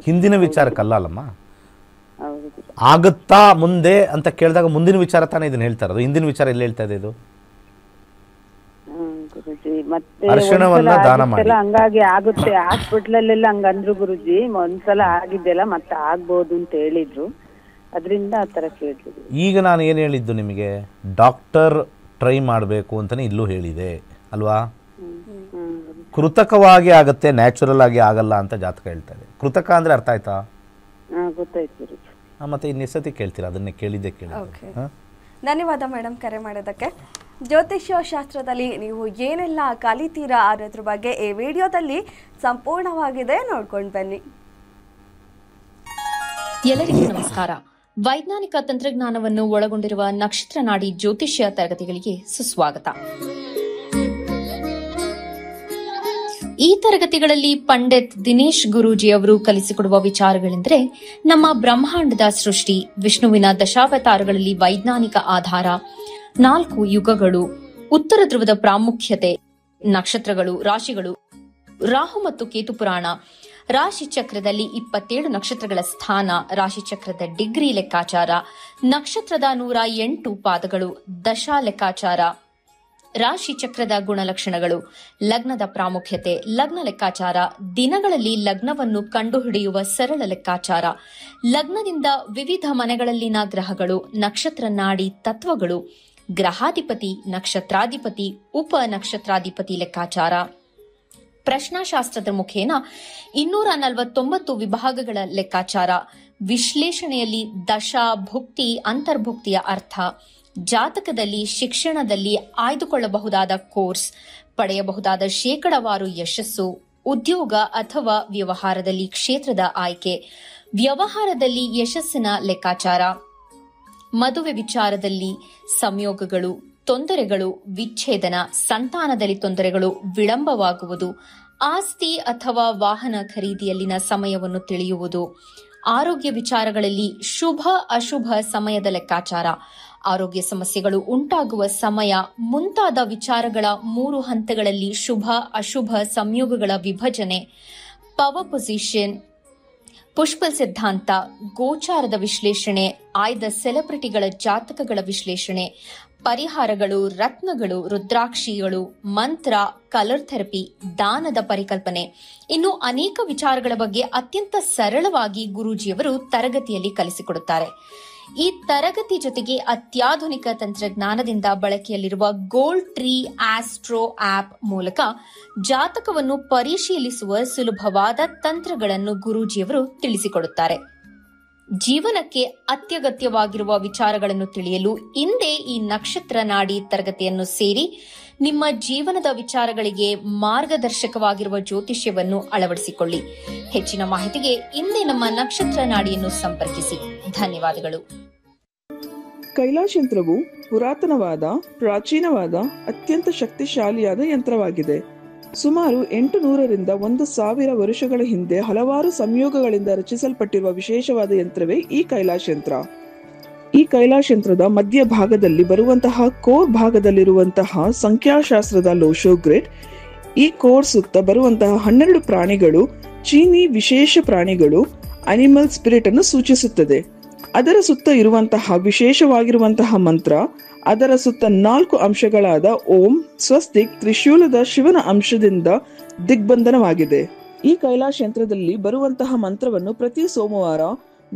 ಹಿಂದಿನ ವಿಚಾರಕ್ಕಲ್ಲ ಅಲ್ಲಮ್ಮ. ಆಗುತ್ತಾ ಮುಂದೆ ಅಂತ ಕೇಳಿದಾಗ ಮುಂದಿನ ವಿಚಾರ ತಾನೇ ಇದನ್ನು ಹೇಳ್ತಾ ಇರೋದು. ಹಿಂದಿನ ವಿಚಾರ ಎಲ್ಲಿ ಹೇಳ್ತಾ ಇದೆ ಇದು? ಮತ್ತೆ ಅರ್ಶನವನ್ನ ದಾನ ಮಾಡಿ. ಹಂಗಾಗಿ ಆಗುತ್ತೆ, ಹಾಸ್ಪಿಟ್ಲಲ್ಲೆಲ್ಲ ಹಂಗಂದ್ರು ಗುರುಜಿ. ಒಂದ್ಸಲ ಆಗಿದ್ದೆಲ್ಲ ಮತ್ತೆ ಆಗ್ಬೋದು ಅಂತ ಹೇಳಿದ್ರು, ಅದರಿಂದ ಆ ಥರ ಕೇಳಿದ್ರು. ಈಗ ನಾನು ಏನು ಹೇಳಿದ್ದು ನಿಮಗೆ, ಡಾಕ್ಟರ್ ಟ್ರೈ ಮಾಡಬೇಕು ಅಂತಲೇ ಇಲ್ಲೂ ಹೇಳಿದೆ ಅಲ್ವಾ? ಕೃತಕವಾಗಿ ಆಗುತ್ತೆ, ನ್ಯಾಚುರಲ್ ಆಗಿ ಆಗಲ್ಲ ಅಂತ ಜಾತಕ ಹೇಳ್ತಾ ಇದೆ. ಕೃತಕ ಅಂದರೆ ಅರ್ಥ ಆಯ್ತಾ? ಗೊತ್ತಾಯ್ತು. ಮತ್ತೆ ಇನ್ನೆಸತಿ ಕೇಳ್ತೀರಾ? ಅದನ್ನೇ ಕೇಳಿದ್ದೆ ಕೇಳಿ. ಧನ್ಯವಾದ ಮೇಡಮ್ ಕರೆ ಮಾಡೋದಕ್ಕೆ. ಜ್ಯೋತಿಷ್ಯ ಶಾಸ್ತ್ರದಲ್ಲಿ ನೀವು ಏನೆಲ್ಲ ಕಲಿತೀರಾ ಅನ್ನೋದ್ರ ಬಗ್ಗೆ ಈ ವಿಡಿಯೋದಲ್ಲಿ ಸಂಪೂರ್ಣವಾಗಿದೆ, ನೋಡ್ಕೊಂಡು ಬನ್ನಿ. ಎಲ್ಲರಿಗೂ ನಮಸ್ಕಾರ. ವೈಜ್ಞಾನಿಕ ತಂತ್ರಜ್ಞಾನವನ್ನು ಒಳಗೊಂಡಿರುವ ನಕ್ಷತ್ರ ನಾಡಿ ಜ್ಯೋತಿಷ್ಯ ತರಗತಿಗಳಿಗೆ ಸುಸ್ವಾಗತ. ಈ ತರಗತಿಗಳಲ್ಲಿ ಪಂಡಿತ್ ದಿನೇಶ್ ಗುರೂಜಿ ಅವರು ಕಲಿಸಿಕೊಡುವ ವಿಚಾರಗಳೆಂದರೆ ನಮ್ಮ ಬ್ರಹ್ಮಾಂಡದ ಸೃಷ್ಟಿ, ವಿಷ್ಣುವಿನ ದಶಾವತಾರಗಳಲ್ಲಿ ವೈಜ್ಞಾನಿಕ ಆಧಾರ, 4 ಯುಗಗಳು, ಉತ್ತರ ಧ್ರುವದ ಪ್ರಾಮುಖ್ಯತೆ, ನಕ್ಷತ್ರಗಳು, ರಾಶಿಗಳು, ರಾಹು ಮತ್ತು ಕೇತು ಪುರಾಣ, ರಾಶಿ ಚಕ್ರದಲ್ಲಿ 27 ನಕ್ಷತ್ರಗಳ ಸ್ಥಾನ, ರಾಶಿ ಚಕ್ರದ ಡಿಗ್ರಿ ಲೆಕ್ಕಾಚಾರ, ನಕ್ಷತ್ರದ 108 ಪಾದಗಳು, ದಶಾ ಲೆಕ್ಕಾಚಾರ, ರಾಶಿ ಚಕ್ರದ ಗುಣಲಕ್ಷಣಗಳು, ಲಗ್ನದ ಪ್ರಾಮುಖ್ಯತೆ, ಲಗ್ನ ಲೆಕ್ಕಾಚಾರ, ದಿನಗಳಲ್ಲಿ ಲಗ್ನವನ್ನು ಕಂಡುಹಿಡಿಯುವ ಸರಳ ಲೆಕ್ಕಾಚಾರ, ಲಗ್ನದಿಂದ ವಿವಿಧ ಮನೆಗಳಲ್ಲಿನ ಗ್ರಹಗಳು, ನಕ್ಷತ್ರ ನಾಡಿ ತತ್ವಗಳು, ಗ್ರಹಾಧಿಪತಿ, ನಕ್ಷತ್ರಾಧಿಪತಿ, ಉಪ ನಕ್ಷತ್ರಾಧಿಪತಿ ಲೆಕ್ಕಾಚಾರ, ಪ್ರಶ್ನಾಶಾಸ್ತ್ರದ ಮುಖೇನ 249 ವಿಭಾಗಗಳ ಲೆಕ್ಕಾಚಾರ, ವಿಶ್ಲೇಷಣೆಯಲ್ಲಿ ದಶಾ, ಭುಕ್ತಿ, ಅಂತರ್ಭುಕ್ತಿಯ ಅರ್ಥ, ಜಾತಕದಲ್ಲಿ, ಶಿಕ್ಷಣದಲ್ಲಿ ಆಯ್ದುಕೊಳ್ಳಬಹುದಾದ ಕೋರ್ಸ್, ಪಡೆಯಬಹುದಾದ ಶೇಕಡವಾರು ಯಶಸ್ಸು, ಉದ್ಯೋಗ ಅಥವಾ ವ್ಯವಹಾರದಲ್ಲಿ ಕ್ಷೇತ್ರದ ಆಯ್ಕೆ, ವ್ಯವಹಾರದಲ್ಲಿ ಯಶಸ್ಸಿನ ಲೆಕ್ಕಾಚಾರ, ಮದುವೆ ವಿಚಾರದಲ್ಲಿ ಸಂಯೋಗಗಳು, ತೊಂದರೆಗಳು, ವಿಚ್ಛೇದನ, ಸಂತಾನದಲ್ಲಿ ತೊಂದರೆಗಳು, ವಿಳಂಬವಾಗುವುದು, ಆಸ್ತಿ ಅಥವಾ ವಾಹನ ಖರೀದಿಯಲ್ಲಿನ ಸಮಯವನ್ನು ತಿಳಿಯುವುದು, ಆರೋಗ್ಯ ವಿಚಾರಗಳಲ್ಲಿ ಶುಭ ಅಶುಭ ಸಮಯದ ಲೆಕ್ಕಾಚಾರ, ಆರೋಗ್ಯ ಸಮಸ್ಯೆಗಳು ಉಂಟಾಗುವ ಸಮಯ ಮುಂತಾದ ವಿಚಾರಗಳ 3 ಹಂತಗಳಲ್ಲಿ ಶುಭ ಅಶುಭ ಸಂಯೋಗಗಳ ವಿಭಜನೆ, ಪವರ್ ಪೊಸಿಷನ್, ಪುಷ್ಪಲ್ ಸಿದ್ಧಾಂತ, ಗೋಚಾರದ ವಿಶ್ಲೇಷಣೆ, ಆಯ್ದ ಸೆಲೆಬ್ರಿಟಿಗಳ ಜಾತಕಗಳ ವಿಶ್ಲೇಷಣೆ, ಪರಿಹಾರಗಳು, ರತ್ನಗಳು, ರುದ್ರಾಕ್ಷಿಗಳು, ಮಂತ್ರ, ಕಲರ್ ಥೆರಪಿ, ದಾನದ ಪರಿಕಲ್ಪನೆ, ಇನ್ನು ಅನೇಕ ವಿಚಾರಗಳ ಬಗ್ಗೆ ಅತ್ಯಂತ ಸರಳವಾಗಿ ಗುರೂಜಿಯವರು ತರಗತಿಯಲ್ಲಿ ಕಲಿಸಿಕೊಡುತ್ತಾರೆ. ಈ ತರಗತಿ ಜೊತೆಗೆ ಅತ್ಯಾಧುನಿಕ ತಂತ್ರಜ್ಞಾನದಿಂದ ಬಳಕೆಯಲ್ಲಿರುವ ಗೋಲ್ಡ್ ಟ್ರೀ ಆಸ್ಟ್ರೋ ಆಪ್ ಮೂಲಕ ಜಾತಕವನ್ನು ಪರಿಶೀಲಿಸುವ ಸುಲಭವಾದ ತಂತ್ರಗಳನ್ನು ಗುರೂಜಿಯವರು ತಿಳಿಸಿಕೊಡುತ್ತಾರೆ. ಜೀವನಕ್ಕೆ ಅತ್ಯಗತ್ಯವಾಗಿರುವ ವಿಚಾರಗಳನ್ನು ತಿಳಿಯಲು ಇಂದೇ ಈ ನಕ್ಷತ್ರ ನಾಡಿ ತರಗತಿಯನ್ನು ಸೇರಿ ನಿಮ್ಮ ಜೀವನದ ವಿಚಾರಗಳಿಗೆ ಮಾರ್ಗದರ್ಶಕವಾಗಿರುವ ಜ್ಯೋತಿಷ್ಯವನ್ನು ಅಳವಡಿಸಿಕೊಳ್ಳಿ. ಹೆಚ್ಚಿನ ಮಾಹಿತಿಗೆ ಇಂದೇ ನಮ್ಮ ನಕ್ಷತ್ರ ನಾಡಿಯನ್ನು ಸಂಪರ್ಕಿಸಿ. ಧನ್ಯವಾದಗಳು. ಕೈಲಾಶ್ ಯಂತ್ರವು ಪುರಾತನವಾದ, ಪ್ರಾಚೀನವಾದ, ಅತ್ಯಂತ ಶಕ್ತಿಶಾಲಿಯಾದ ಯಂತ್ರವಾಗಿದೆ. ಸುಮಾರು 800ರಿಂದ 1000 ವರ್ಷಗಳ ಹಿಂದೆ ಹಲವಾರು ಸಂಯೋಗಗಳಿಂದ ರಚಿಸಲ್ಪಟ್ಟಿರುವ ವಿಶೇಷವಾದ ಯಂತ್ರವೇ ಈ ಕೈಲಾಶ್ ಯಂತ್ರ. ಈ ಕೈಲಾಶ್ ಯಂತ್ರದ ಮಧ್ಯ ಭಾಗದಲ್ಲಿ ಬರುವಂತಹ ಕೋರ್ ಭಾಗದಲ್ಲಿರುವಂತಹ ಸಂಖ್ಯಾಶಾಸ್ತ್ರದ ಲೋಶೋ ಗ್ರಿಡ್, ಈ ಕೋರ್ ಸುತ್ತ ಬರುವಂತಹ 12 ಪ್ರಾಣಿಗಳು ಚೀನಿ ವಿಶೇಷ ಪ್ರಾಣಿಗಳು, ಅನಿಮಲ್ ಸ್ಪಿರಿಟ್ ಅನ್ನು ಸೂಚಿಸುತ್ತದೆ. ಅದರ ಸುತ್ತ ಇರುವಂತಹ ವಿಶೇಷವಾಗಿರುವಂತಹ ಮಂತ್ರ, ಅದರ ಸುತ್ತ 4 ಅಂಶಗಳಾದ ಓಂ, ಸ್ವಸ್ತಿಕ್, ತ್ರಿಶೂಲದ ಶಿವನ ಅಂಶದಿಂದ ದಿಗ್ಬಂಧನವಾಗಿದೆ. ಈ ಕೈಲಾಶ್ ಯಂತ್ರದಲ್ಲಿ ಬರುವಂತಹ ಮಂತ್ರವನ್ನು ಪ್ರತಿ ಸೋಮವಾರ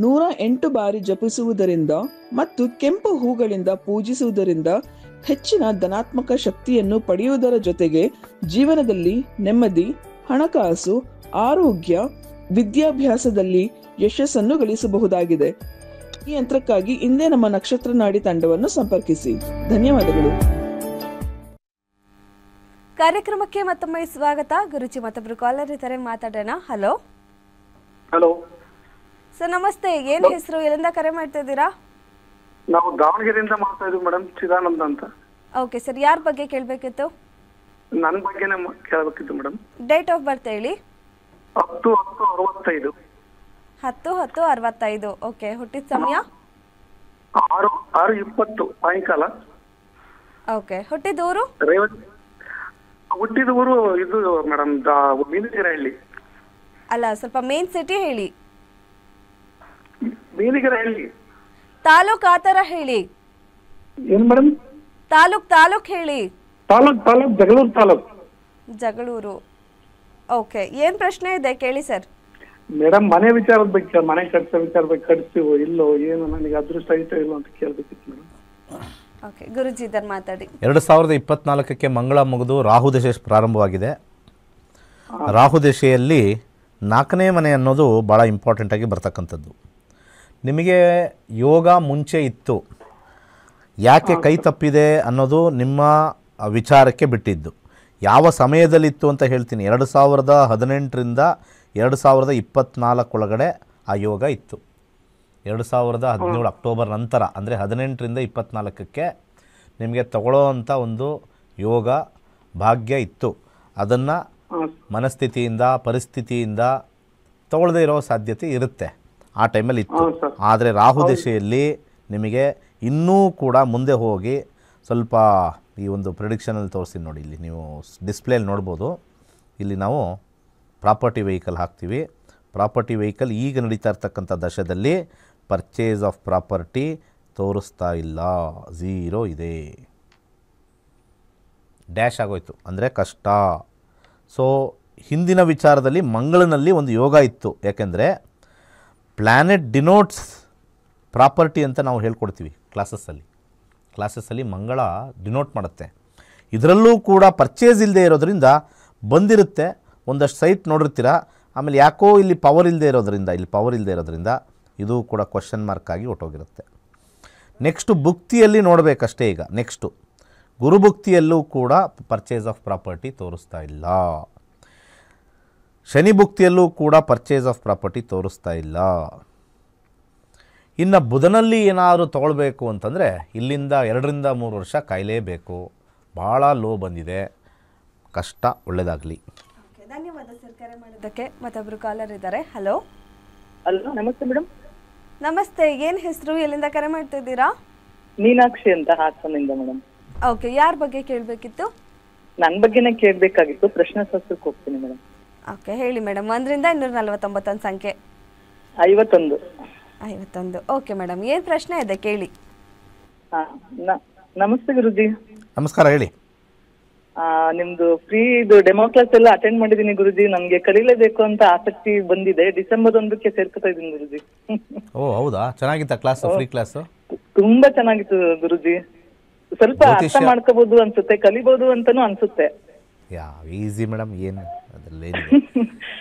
108 ಬಾರಿ ಜಪಿಸುವುದರಿಂದ ಮತ್ತು ಕೆಂಪು ಹೂಗಳಿಂದ ಪೂಜಿಸುವುದರಿಂದ ಹೆಚ್ಚಿನ ಧನಾತ್ಮಕ ಶಕ್ತಿಯನ್ನು ಪಡೆಯುವುದರ ಜೊತೆಗೆ ಜೀವನದಲ್ಲಿ ನೆಮ್ಮದಿ, ಹಣಕಾಸು, ಆರೋಗ್ಯ, ವಿದ್ಯಾಭ್ಯಾಸದಲ್ಲಿ ಯಶಸ್ಸನ್ನು ಗಳಿಸಬಹುದಾಗಿದೆ. ಈ ಯಂತ್ರಕ್ಕಾಗಿ ಇಂದೇ ನಮ್ಮ ನಕ್ಷತ್ರ ನಾಡಿ ತಂಡವನ್ನು ಸಂಪರ್ಕಿಸಿ. ಧನ್ಯವಾದಗಳು. ಕಾರ್ಯಕ್ರಮಕ್ಕೆ ಮತ್ತೊಮ್ಮೆ ಸ್ವಾಗತ. ಗುರುಜಿ ಮತ್ತೊಬ್ರು ಕಾಲರ್ ಇದ್ದಾರೆ, ಮಾತಾಡೋಣ. ಹಲೋ ಹಲೋ ಸರ್, ನಮಸ್ತೆ. ಏನ್ ಹೆಸರು, ಎಲ್ಲಿಂದ ಕರೆ ಮಾಡ್ತಾ ಇದ್ದೀರಾ? ನಾವು ದಾವಣಗೆರೆಯಿಂದ ಮಾಡ್ತಾ ಇದೀವಿ ಮೇಡಮ್, ಚಿದಾನಂದ ಅಂತ. ಓಕೆ ಸರ್, ಯಾರ ಬಗ್ಗೆ ಕೇಳಬೇಕಿತ್ತು? ನನ್ನ ಬಗ್ಗೆನೇ ಕೇಳಬೇಕಿತ್ತು ಮೇಡಮ್. ಡೇಟ್ ಆಫ್ ಬರ್ತ್ ಹೇಳಿ. 10/10/65. 10/10/65. ಓಕೆ. ಹುಟ್ಟಿದ ಸಮಯ? 6:20 ಸಾಯಂಕಾಲ. ಓಕೆ. ಹುಟ್ಟಿದ ಊರು? ಹುಟ್ಟಿದ ಊರು ಇದು ಮೇಡಮ್ ಮೀನಿಗೆರೆಹಳ್ಳಿ. ಅಲ್ಲ, ಸ್ವಲ್ಪ ಮೇನ್ ಸಿಟಿ ಹೇಳಿ. ಮೀನಿಗೆರೆಹಳ್ಳಿ. ತಾಲೂಕ್ ಆ ಥರ ಹೇಳಿ. ಏನ್ ಮೇಡಮ್? ತಾಲೂಕ್ ಹೇಳಿ. ತಾಲೂಕ್ ಜಗಳೂರು ತಾಲೂಕ್. ಜಗಳೂರು. ಓಕೆ. ಏನ್ ಪ್ರಶ್ನೆ ಇದೆ ಕೇಳಿ ಸರ್. ಮೇಡಮ್, ಮನೆ ವಿಚಾರದ ಬಗ್ಗೆ, ಮನೆ ಕಟ್ಸೋ ವಿಚಾರ ಬಗ್ಗೆ, ಕಟ್ಸ್ತೀವೋ ಇಲ್ಲೋ ಏನು, ನನಗೆ ಅದೃಷ್ಟ ಐತೋ ಇಲ್ಲೋ ಅಂತ ಕೇಳ್ಬೇಕಿತ್ತು ಮೇಡಮ್. ಓಕೆ, ಗುರುಜಿ ಇದ್ದಾರೆ, ಮಾತಾಡಿ. 2024ಕ್ಕೆ ಮಂಗಳ ಮುಗಿದು ರಾಹು ದಶೆ ಪ್ರಾರಂಭವಾಗಿದೆ. ರಾಹು ದಶೆಯಲ್ಲಿ 4ನೇ ಮನೆ ಅನ್ನೋದು ಭಾಳ ಇಂಪಾರ್ಟೆಂಟಾಗಿ ಬರ್ತಕ್ಕಂಥದ್ದು. ನಿಮಗೆ ಯೋಗ ಮುಂಚೆ ಇತ್ತು, ಯಾಕೆ ಕೈ ತಪ್ಪಿದೆ ಅನ್ನೋದು ನಿಮ್ಮ ವಿಚಾರಕ್ಕೆ ಬಿಟ್ಟಿದ್ದು. ಯಾವ ಸಮಯದಲ್ಲಿತ್ತು ಅಂತ ಹೇಳ್ತೀನಿ. 2018ರಿಂದ 2024 ಒಳಗಡೆ ಆ ಯೋಗ ಇತ್ತು. 2017 ಅಕ್ಟೋಬರ್ ನಂತರ ಅಂದರೆ 18ರಿಂದ 24ಕ್ಕೆ ನಿಮಗೆ ತಗೊಳ್ಳೋ ಅಂಥ ಒಂದು ಯೋಗ ಭಾಗ್ಯ ಇತ್ತು. ಅದನ್ನು ಮನಸ್ಥಿತಿಯಿಂದ, ಪರಿಸ್ಥಿತಿಯಿಂದ ತಗೊಳ್ಳದೇ ಇರೋ ಸಾಧ್ಯತೆ ಇರುತ್ತೆ. ಆ ಟೈಮಲ್ಲಿ ಇತ್ತು. ಆದರೆ ರಾಹು ದಶೆಯಲ್ಲಿ ನಿಮಗೆ ಇನ್ನೂ ಕೂಡ ಮುಂದೆ ಹೋಗಿ ಸ್ವಲ್ಪ ಈ ಒಂದು ಪ್ರಿಡಿಕ್ಷನಲ್ಲಿ ತೋರಿಸ್ತೀನಿ ನೋಡಿ. ಇಲ್ಲಿ ನೀವು ಡಿಸ್ಪ್ಲೇಲಿ ನೋಡ್ಬೋದು. ಇಲ್ಲಿ ನಾವು ಪ್ರಾಪರ್ಟಿ ವೆಹಿಕಲ್ ಹಾಕ್ತೀವಿ. ಪ್ರಾಪರ್ಟಿ ವೆಹಿಕಲ್ ಈಗ ನಡೀತಾ ಇರ್ತಕ್ಕಂಥ ದಶದಲ್ಲಿ ಪರ್ಚೇಸ್ ಆಫ್ ಪ್ರಾಪರ್ಟಿ ತೋರಿಸ್ತಾ ಇಲ್ಲ, 0 ಇದೆ, ಡ್ಯಾಶ್ ಆಗೋಯ್ತು, ಅಂದರೆ ಕಷ್ಟ. ಸೊ ಹಿಂದಿನ ವಿಚಾರದಲ್ಲಿ ಮಂಗಳನಲ್ಲಿ ಒಂದು ಯೋಗ ಇತ್ತು. ಯಾಕೆಂದರೆ ಪ್ಲ್ಯಾನೆಟ್ ಡಿನೋಟ್ಸ್ ಪ್ರಾಪರ್ಟಿ ಅಂತ ನಾವು ಹೇಳ್ಕೊಡ್ತೀವಿ ಕ್ಲಾಸಸ್ಸಲ್ಲಿ ಮಂಗಳ ಡಿನೋಟ್ ಮಾಡುತ್ತೆ. ಇದರಲ್ಲೂ ಕೂಡ ಪರ್ಚೇಸ್ ಇಲ್ಲದೆ ಇರೋದ್ರಿಂದ ಬಂದಿರುತ್ತೆ. ಒಂದಷ್ಟು ಸೈಟ್ ನೋಡಿರ್ತೀರ, ಆಮೇಲೆ ಯಾಕೋ ಇಲ್ಲಿ ಪವರ್ ಇಲ್ಲದೆ ಇರೋದ್ರಿಂದ ಇದು ಕೂಡ ಕ್ವಶನ್ ಮಾರ್ಕ್ ಆಗಿ ಹೊಟ್ಟೋಗಿರುತ್ತೆ. ನೆಕ್ಸ್ಟು ಭುಕ್ತಿಯಲ್ಲಿ ನೋಡಬೇಕಷ್ಟೇ. ಈಗ ನೆಕ್ಸ್ಟು ಗುರುಭುಕ್ತಿಯಲ್ಲೂ ಕೂಡ ಪರ್ಚೇಸ್ ಆಫ್ ಪ್ರಾಪರ್ಟಿ ತೋರಿಸ್ತಾ ಇಲ್ಲ. ಶನಿ ಭುಕ್ತಿಯಲ್ಲೂ ಕೂಡ ಪರ್ಚೇಸ್ ಆಫ್ ಪ್ರಾಪರ್ಟಿ ತೋರಿಸ್ತಾ ಇಲ್ಲ. ಇನ್ನು ಬುಧನಲ್ಲಿ ಏನಾದರೂ ತೊಗೊಳ್ಬೇಕು ಅಂತಂದರೆ ಇಲ್ಲಿಂದ 2ರಿಂದ 3 ವರ್ಷ ಕಾಯಲೇಬೇಕು. ಭಾಳ ಲೋ ಬಂದಿದೆ, ಕಷ್ಟ. ಒಳ್ಳೆಯದಾಗಲಿ. ಧನ್ಯವಾದ ಸರ್ ಕರೆ ಮಾಡೋದಕ್ಕೆ. ಮತ್ತೊಬ್ರು ಕಾಲರ್ ಇದ್ದಾರೆ. ಹಲೋ ಹಲೋ, ನಮಸ್ತೆ ಮೇಡಮ್. ನಮಸ್ತೆ. ಏನು ಹೆಸರು, ಎಲ್ಲಿಂದ ಕರೆ ಮಾಡ್ತಾ ಇದ್ದೀರಾ? ಮೀನಾಕ್ಷಿ ಅಂತ, ಹಾಸನಿಂದ ಮೇಡಮ್. ಓಕೆ. ಯಾರ ಬಗ್ಗೆ ಕೇಳಬೇಕಿತ್ತು? ನನ್ನ ಬಗ್ಗೆನೇ ಕೇಳಬೇಕಾಗಿತ್ತು. ಪ್ರಶ್ನೆ ಶಾಸ್ತ್ರಕ್ಕೆ ಹೋಗ್ತೀನಿ ಮೇಡಮ್. ಓಕೆ, ಹೇಳಿ ಮೇಡಮ್. 1ರಿಂದ 249 ಸಂಖ್ಯೆ. 51. ಓಕೆ ಮೇಡಮ್, ಏನು ಪ್ರಶ್ನೆ ಇದೆ ಕೇಳಿ. ನಮಸ್ತೆ ಗುರುಜಿ. ನಮಸ್ಕಾರ, ಹೇಳಿ. ನಿಮ್ದು ಫ್ರೀ ಇದು ಡೆಮೋ ಕ್ಲಾಸ್ ಎಲ್ಲ ಅಟೆಂಡ್ ಮಾಡಿದೀನಿ ಗುರುಜಿ. ನನ್ಗೆ ಕಲೀಲೇಬೇಕು ಅಂತ ಆಸಕ್ತಿ ಬಂದಿದೆ. ಡಿಸೆಂಬರ್ 1ಕ್ಕೆ ಸೇರ್ಕೊತಾ ಇದೀನಿ ಗುರುಜಿ. ಓ ಹೌದಾ, ಚೆನ್ನಾಗಿತ್ತ ಕ್ಲಾಸ್? ಫ್ರೀ ಕ್ಲಾಸ್ ತುಂಬಾ ಚೆನ್ನಾಗಿತ್ತು ಗುರುಜಿ. ಸ್ವಲ್ಪ ಅರ್ಥ ಮಾಡ್ಕೋಬಹುದು ಅನ್ಸುತ್ತೆ, ಕಲಿಬಹುದು ಅಂತಾನು ಅನ್ಸುತ್ತೆ. ಈಸಿ ಮೇಡಮ್, ಏನು ಅದರಲ್ಲಿ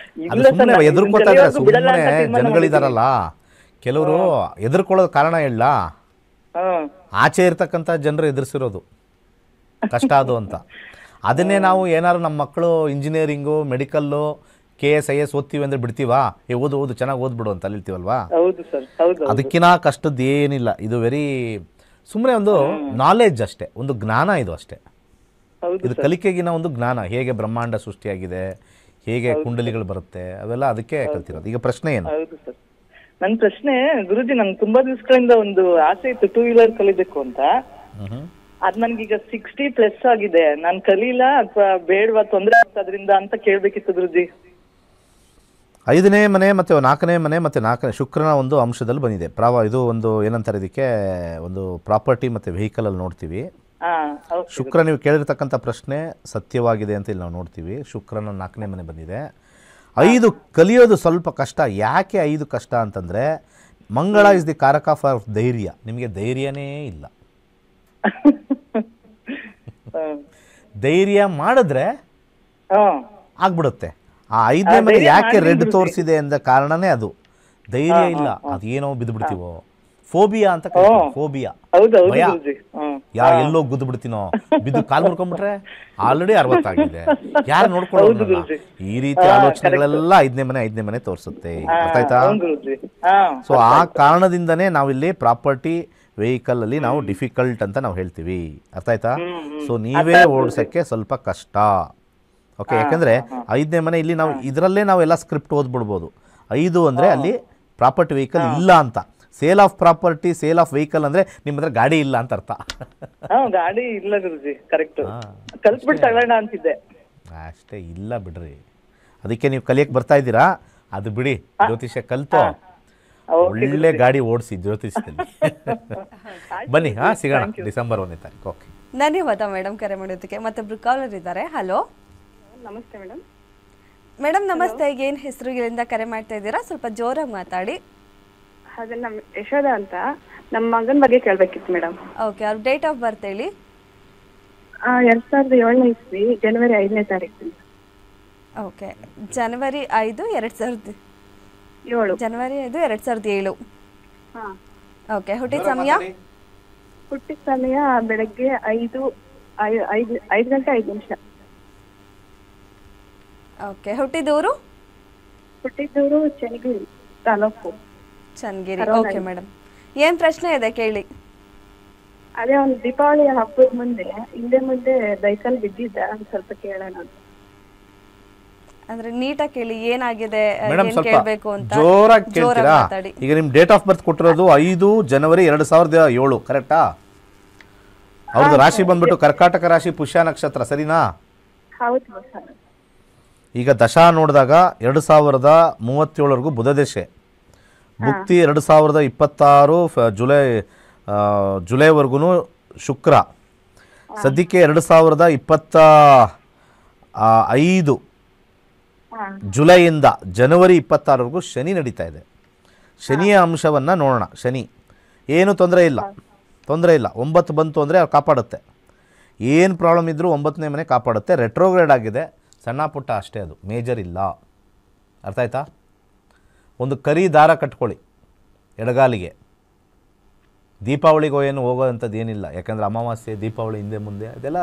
ಎದುರ್ಕೋತಾ ಇದ್ದಾರೆ ಸುಮ್ಮನೆ ಜನಗಳಿದಾರಲ್ಲ, ಕೆಲವರು ಎದುರ್ಕೊಳ್ಳೋದು ಕಾರಣ ಹೇಳ, ಹಾ ಆಚೆ ಇರ್ತಕ್ಕಂಥ ಜನರು ಎದುರಿಸಿರೋದು ಕಷ್ಟ ಅದು ಅಂತ. ಅದನ್ನೇ ನಾವು ಏನಾದ್ರು ನಮ್ಮ ಮಕ್ಕಳು ಇಂಜಿನಿಯರಿಂಗು, ಮೆಡಿಕಲ್ಲು, KS IS ಓದ್ತೀವಿ ಅಂದರೆ ಬಿಡ್ತೀವಾ? ಓದು ಚೆನ್ನಾಗಿ ಓದ್ಬಿಡು ಅಂತ ಅಲ್ಲಿರ್ತೀವಲ್ವಾ? ಹೌದು ಸರ್, ಹೌದು. ಅದಕ್ಕಿಂತ ಕಷ್ಟದ್ದು ಏನಿಲ್ಲ. ಇದು ವೆರಿ ಸುಮ್ಮನೆ ಒಂದು ನಾಲೆಡ್ಜ್ ಅಷ್ಟೇ, ಒಂದು ಜ್ಞಾನ ಇದು ಅಷ್ಟೇ. ಇದು ಕಲಿಕೆಗಿನ ಒಂದು ಜ್ಞಾನ. ಹೇಗೆ ಬ್ರಹ್ಮಾಂಡ ಸೃಷ್ಟಿಯಾಗಿದೆ, ಹೇಗೆ ಕುಂಡಲಿಗಳು ಬರುತ್ತೆ, ಅವೆಲ್ಲ ಅದಕ್ಕೆ ಕಲ್ತಿರೋದು. ಈಗ ಪ್ರಶ್ನೆ ಏನು? ಹೌದು ಸರ್. ನನ್ನ ಪ್ರಶ್ನೆ ಗುರುಜಿ, ನಂಗೆ ತುಂಬಾ ದಿವಸಗಳಿಂದ ಒಂದು ಆಸೆ ಇತ್ತು 2 ವೀಲರ್ ಕಲಿಬೇಕು ಅಂತ. ಅದ್ ನನ್ಗೀಗ 60+ ಆಗಿದೆ. ನಾನ್ ಕಲೀಲ ಅಥವಾ ಬೇಡವಾ, ತೊಂದರೆ ಆಗ್ತದ್ರಿಂದ ಅಂತ ಕೇಳ್ಬೇಕಿತ್ತು ಗುರುಜಿ. 5ನೇ ಮನೆ ಮತ್ತು 4ನೇ ಮನೆ ಮತ್ತು 4ನೇ ಶುಕ್ರನ ಒಂದು ಅಂಶದಲ್ಲಿ ಬಂದಿದೆ. ಇದು ಒಂದು ಏನಂತಾರೆ ಇದಕ್ಕೆ, ಒಂದು ಪ್ರಾಪರ್ಟಿ ಮತ್ತು ವೆಹಿಕಲಲ್ಲಿ ನೋಡ್ತೀವಿ. ಶುಕ್ರ ನೀವು ಕೇಳಿರ್ತಕ್ಕಂಥ ಪ್ರಶ್ನೆ ಸತ್ಯವಾಗಿದೆ ಅಂತ ಇಲ್ಲಿ ನಾವು ನೋಡ್ತೀವಿ. ಶುಕ್ರನ 4ನೇ ಮನೆ ಬಂದಿದೆ. 5 ಕಲಿಯೋದು ಸ್ವಲ್ಪ ಕಷ್ಟ. ಯಾಕೆ 5 ಕಷ್ಟ ಅಂತಂದರೆ, ಮಂಗಳ ಇಸ್ ದಿ ಕಾರಕ ಫಾರ್ ಧೈರ್ಯ. ನಿಮಗೆ ಧೈರ್ಯನೇ ಇಲ್ಲ. ಧೈರ್ಯ ಮಾಡಿದ್ರೆ ಆಗ್ಬಿಡುತ್ತೆ. ಆ 5ನೇ ಮನೆ ಯಾಕೆ ರೆಡ್ ತೋರಿಸಿದೆ ಅಂದ ಕಾರಣನೇ ಅದು. ಧೈರ್ಯ ಇಲ್ಲ, ಅದೇನೋ ಬಿದ್ದು ಬಿಡ್ತೀವೋ, ಫೋಬಿಯಾ ಅಂತ ಕರೀತೀವಿ. ಫೋಬಿಯಾ, ಭಯ. ಎಲ್ಲೋ ಗುದ್ದು ಬಿಡ್ತೀನೋ, ಬಿದ್ದು ಕಾಲು ಮುರ್ಕೊಂಡ್ಬಿಟ್ರೆ ಆಲ್ರೆಡಿ 60 ಆಗಿದೆ, ಯಾರು ನೋಡ್ಕೊಳ್ಳೋದಿಲ್ಲ. ಈ ರೀತಿ ಆಲೋಚನೆಗಳೆಲ್ಲ 5ನೇ ಮನೆ ತೋರಿಸುತ್ತೆ. ಅರ್ಥ ಆಯ್ತಾ? ಸೊ ಆ ಕಾರಣದಿಂದನೇ ನಾವಿಲ್ಲಿ ಪ್ರಾಪರ್ಟಿ ವೆಹಿಕಲ್ ಅಲ್ಲಿ ನಾವು ಡಿಫಿಕಲ್ಟ್ ಅಂತ ನಾವು ಹೇಳ್ತೀವಿ. ಅರ್ಥ ಆಯ್ತಾ? ಸೊ ನೀವೇ ಓಡಿಸೋಕ್ಕೆ ಸ್ವಲ್ಪ ಕಷ್ಟ. ಓಕೆ, ಯಾಕಂದ್ರೆ 5ನೇ ಮನೆ ಇಲ್ಲಿ ನಾವು ಇದರಲ್ಲೇ ನಾವೆಲ್ಲ ಸ್ಕ್ರಿಪ್ಟ್ ಓದ್ಬಿಡ್ಬೋದು. 5 ಅಂದರೆ ಅಲ್ಲಿ ಪ್ರಾಪರ್ಟಿ ವೆಹಿಕಲ್ ಇಲ್ಲ ಅಂತ. Sale of property, sale of vehicle ಅಂದ್ರೆ ನಿಮ್ಮ ಹತ್ರ ಗಾಡಿ ಇಲ್ಲ ಅಂತ ಅರ್ಥ. ಗಾಡಿ ಇಲ್ಲ ಗುರುಜಿ, ಕರೆಕ್ಟ್. ಕಲ್ತ್ಬಿಟ್ಟು ತಗೊಳ್ಳೋಣ ಅಂತಿದ್ದೆ ಅಷ್ಟೇ. ಇಲ್ಲ ಬಿಡ್ರಿ, ಅದಕ್ಕೆ ನೀವು ಕಲಿಯಕ್ಕೆ ಬರ್ತಾ ಇದ್ದೀರಾ, ಅದು ಬಿಡಿ. ಜ್ಯೋತಿಷ್ಯ ಕಲ್ತು ಒಳ್ಳೆ ಗಾಡಿ ಓಡಿಸಿ ಜ್ಯೋತಿಷ್ಯದಲ್ಲಿ. ಬನ್ನಿ, ಸಿಗೋಣ ಡಿಸೆಂಬರ್ 1ನೇ ತಾರೀಕು. ಓಕೆ, ಧನ್ಯವಾದ ಮೇಡಮ್ ಕರೆ ಮಾಡೋದಕ್ಕೆ. ಮತ್ತೊಬ್ರು ಕಾಲರ್ ಇದ್ದಾರೆ. ಹಲೋ, ನಮಸ್ತೆ ಮೇಡಮ್. ಮೇಡಮ್ ನಮಸ್ತೆ. ಏನು ಹೆಸರು, ಎಲ್ಲಿಂದ ಕರೆ ಮಾಡ್ತಾ ಇದ್ದೀರಾ? ಸ್ವಲ್ಪ ಜೋರಾಗಿ ಮಾತಾಡಿ. ಅದೇ ನಮ್ಮ ಯಶೋಧ ಅಂತ, ನಮ್ಮ ಮಗನ ಬಗ್ಗೆ ಕೇಳಬೇಕಿತ್ತು ಮೇಡಮ್. ಓಕೆ, ಅವ್ರ ಡೇಟ್ ಆಫ್ ಬರ್ತ್ ಹೇಳಿ. 2007ನೇ ಇಸ್ವಿ ಜನವರಿ 5ನೇ ತಾರೀಕು. ಓಕೆ, ಜನವರಿ 5, 2007. ಜನವರಿ 5, 2007. ಹಾಂ. ಓಕೆ, ಹುಟ್ಟಿದ ಸಮಯ? ಹುಟ್ಟಿದ ಸಮಯ ಬೆಳಗ್ಗೆ 5 ಗಂಟೆ 5 ನಿಮಿಷ. ಓಕೆ, ಹುಟ್ಟಿದೂರು? ಹುಟ್ಟಿದೂರು ಚನ್ನಗಿರಿ ತಾಲೂಕು. ಚನ್ನಗಿರಿ. ಓಕೆ ಮೇಡಮ್, ಏನ್ ಪ್ರಶ್ನೆ ಇದೆ ಕೇಳಿ. ಅದೇ ಒಂದು ದೀಪಾವಳಿ ಹಬ್ಬದ ಮುಂದೆ ಬೈಕಲ್ ಬಿದ್ದಿದ್ದ, ಸ್ವಲ್ಪ ಕೇಳೋಣ ಅಂತ. ಅಂದ್ರೆ ನೀಟಾಗಿ ಕೇಳಿ, ಏನಾಗಿದೆ, ಮೇಡಮ್ ಏನ್ ಸ್ವಲ್ಪ ಕೇಳಬೇಕು ಅಂತ ಜೋರಾಗಿ ಕೇಳ್ತೀರಾ? ಮಾತಾಡಿ. ಈಗ ನಿಮ್ ಡೇಟ್ ಆಫ್ ಬರ್ತ್ ಕೊಟ್ಟಿರೋದು 5 ಜನವರಿ 2007, ಕರೆಕ್ಟಾ? ಅವ್ರದ್ದು ರಾಶಿ ಬಂದ್ಬಿಟ್ಟು ಕರ್ಕಾಟಕ ರಾಶಿ, ಪುಷ್ಯ ನಕ್ಷತ್ರ, ಸರಿನಾ? ಹೌದು ಸರ್. ಈಗ ದಶಾ ನೋಡಿದಾಗ 2037ವರೆಗೂ ಬುಧ ದಶೆ, ಮುಕ್ತಿ 2026 ಜುಲೈವರೆಗೂ ಶುಕ್ರ, ಸದ್ಯಕ್ಕೆ 2025 ಜುಲೈಯಿಂದ ಜನವರಿ 26ವರೆಗೂ ಶನಿ ನಡೀತಾ ಇದೆ. ಶನಿಯ ಅಂಶವನ್ನು ನೋಡೋಣ. ಶನಿ ಏನು ತೊಂದರೆ ಇಲ್ಲ. 9 ಬಂತು ಅಂದರೆ ಅವ್ರು ಕಾಪಾಡುತ್ತೆ. ಏನು ಪ್ರಾಬ್ಲಮ್ ಇದ್ದರೂ 9ನೇ ಮನೆ ಕಾಪಾಡುತ್ತೆ. ರೆಟ್ರೋಗ್ರೇಡ್ ಆಗಿದೆ, ಸಣ್ಣ ಪುಟ್ಟ ಅಷ್ಟೇ, ಅದು ಮೇಜರ್ ಇಲ್ಲ. ಅರ್ಥ ಆಯ್ತಾ? ಒಂದು ಕರಿ ದಾರ ಕಟ್ಕೊಳ್ಳಿ ಎಡಗಾಲಿಗೆ. ದೀಪಾವಳಿಗೆ ಏನು ಹೋಗೋವಂಥದ್ದು ಏನಿಲ್ಲ, ಯಾಕಂದರೆ ಅಮಾವಾಸ್ಯೆ, ದೀಪಾವಳಿ ಹಿಂದೆ ಮುಂದೆ ಅದೆಲ್ಲ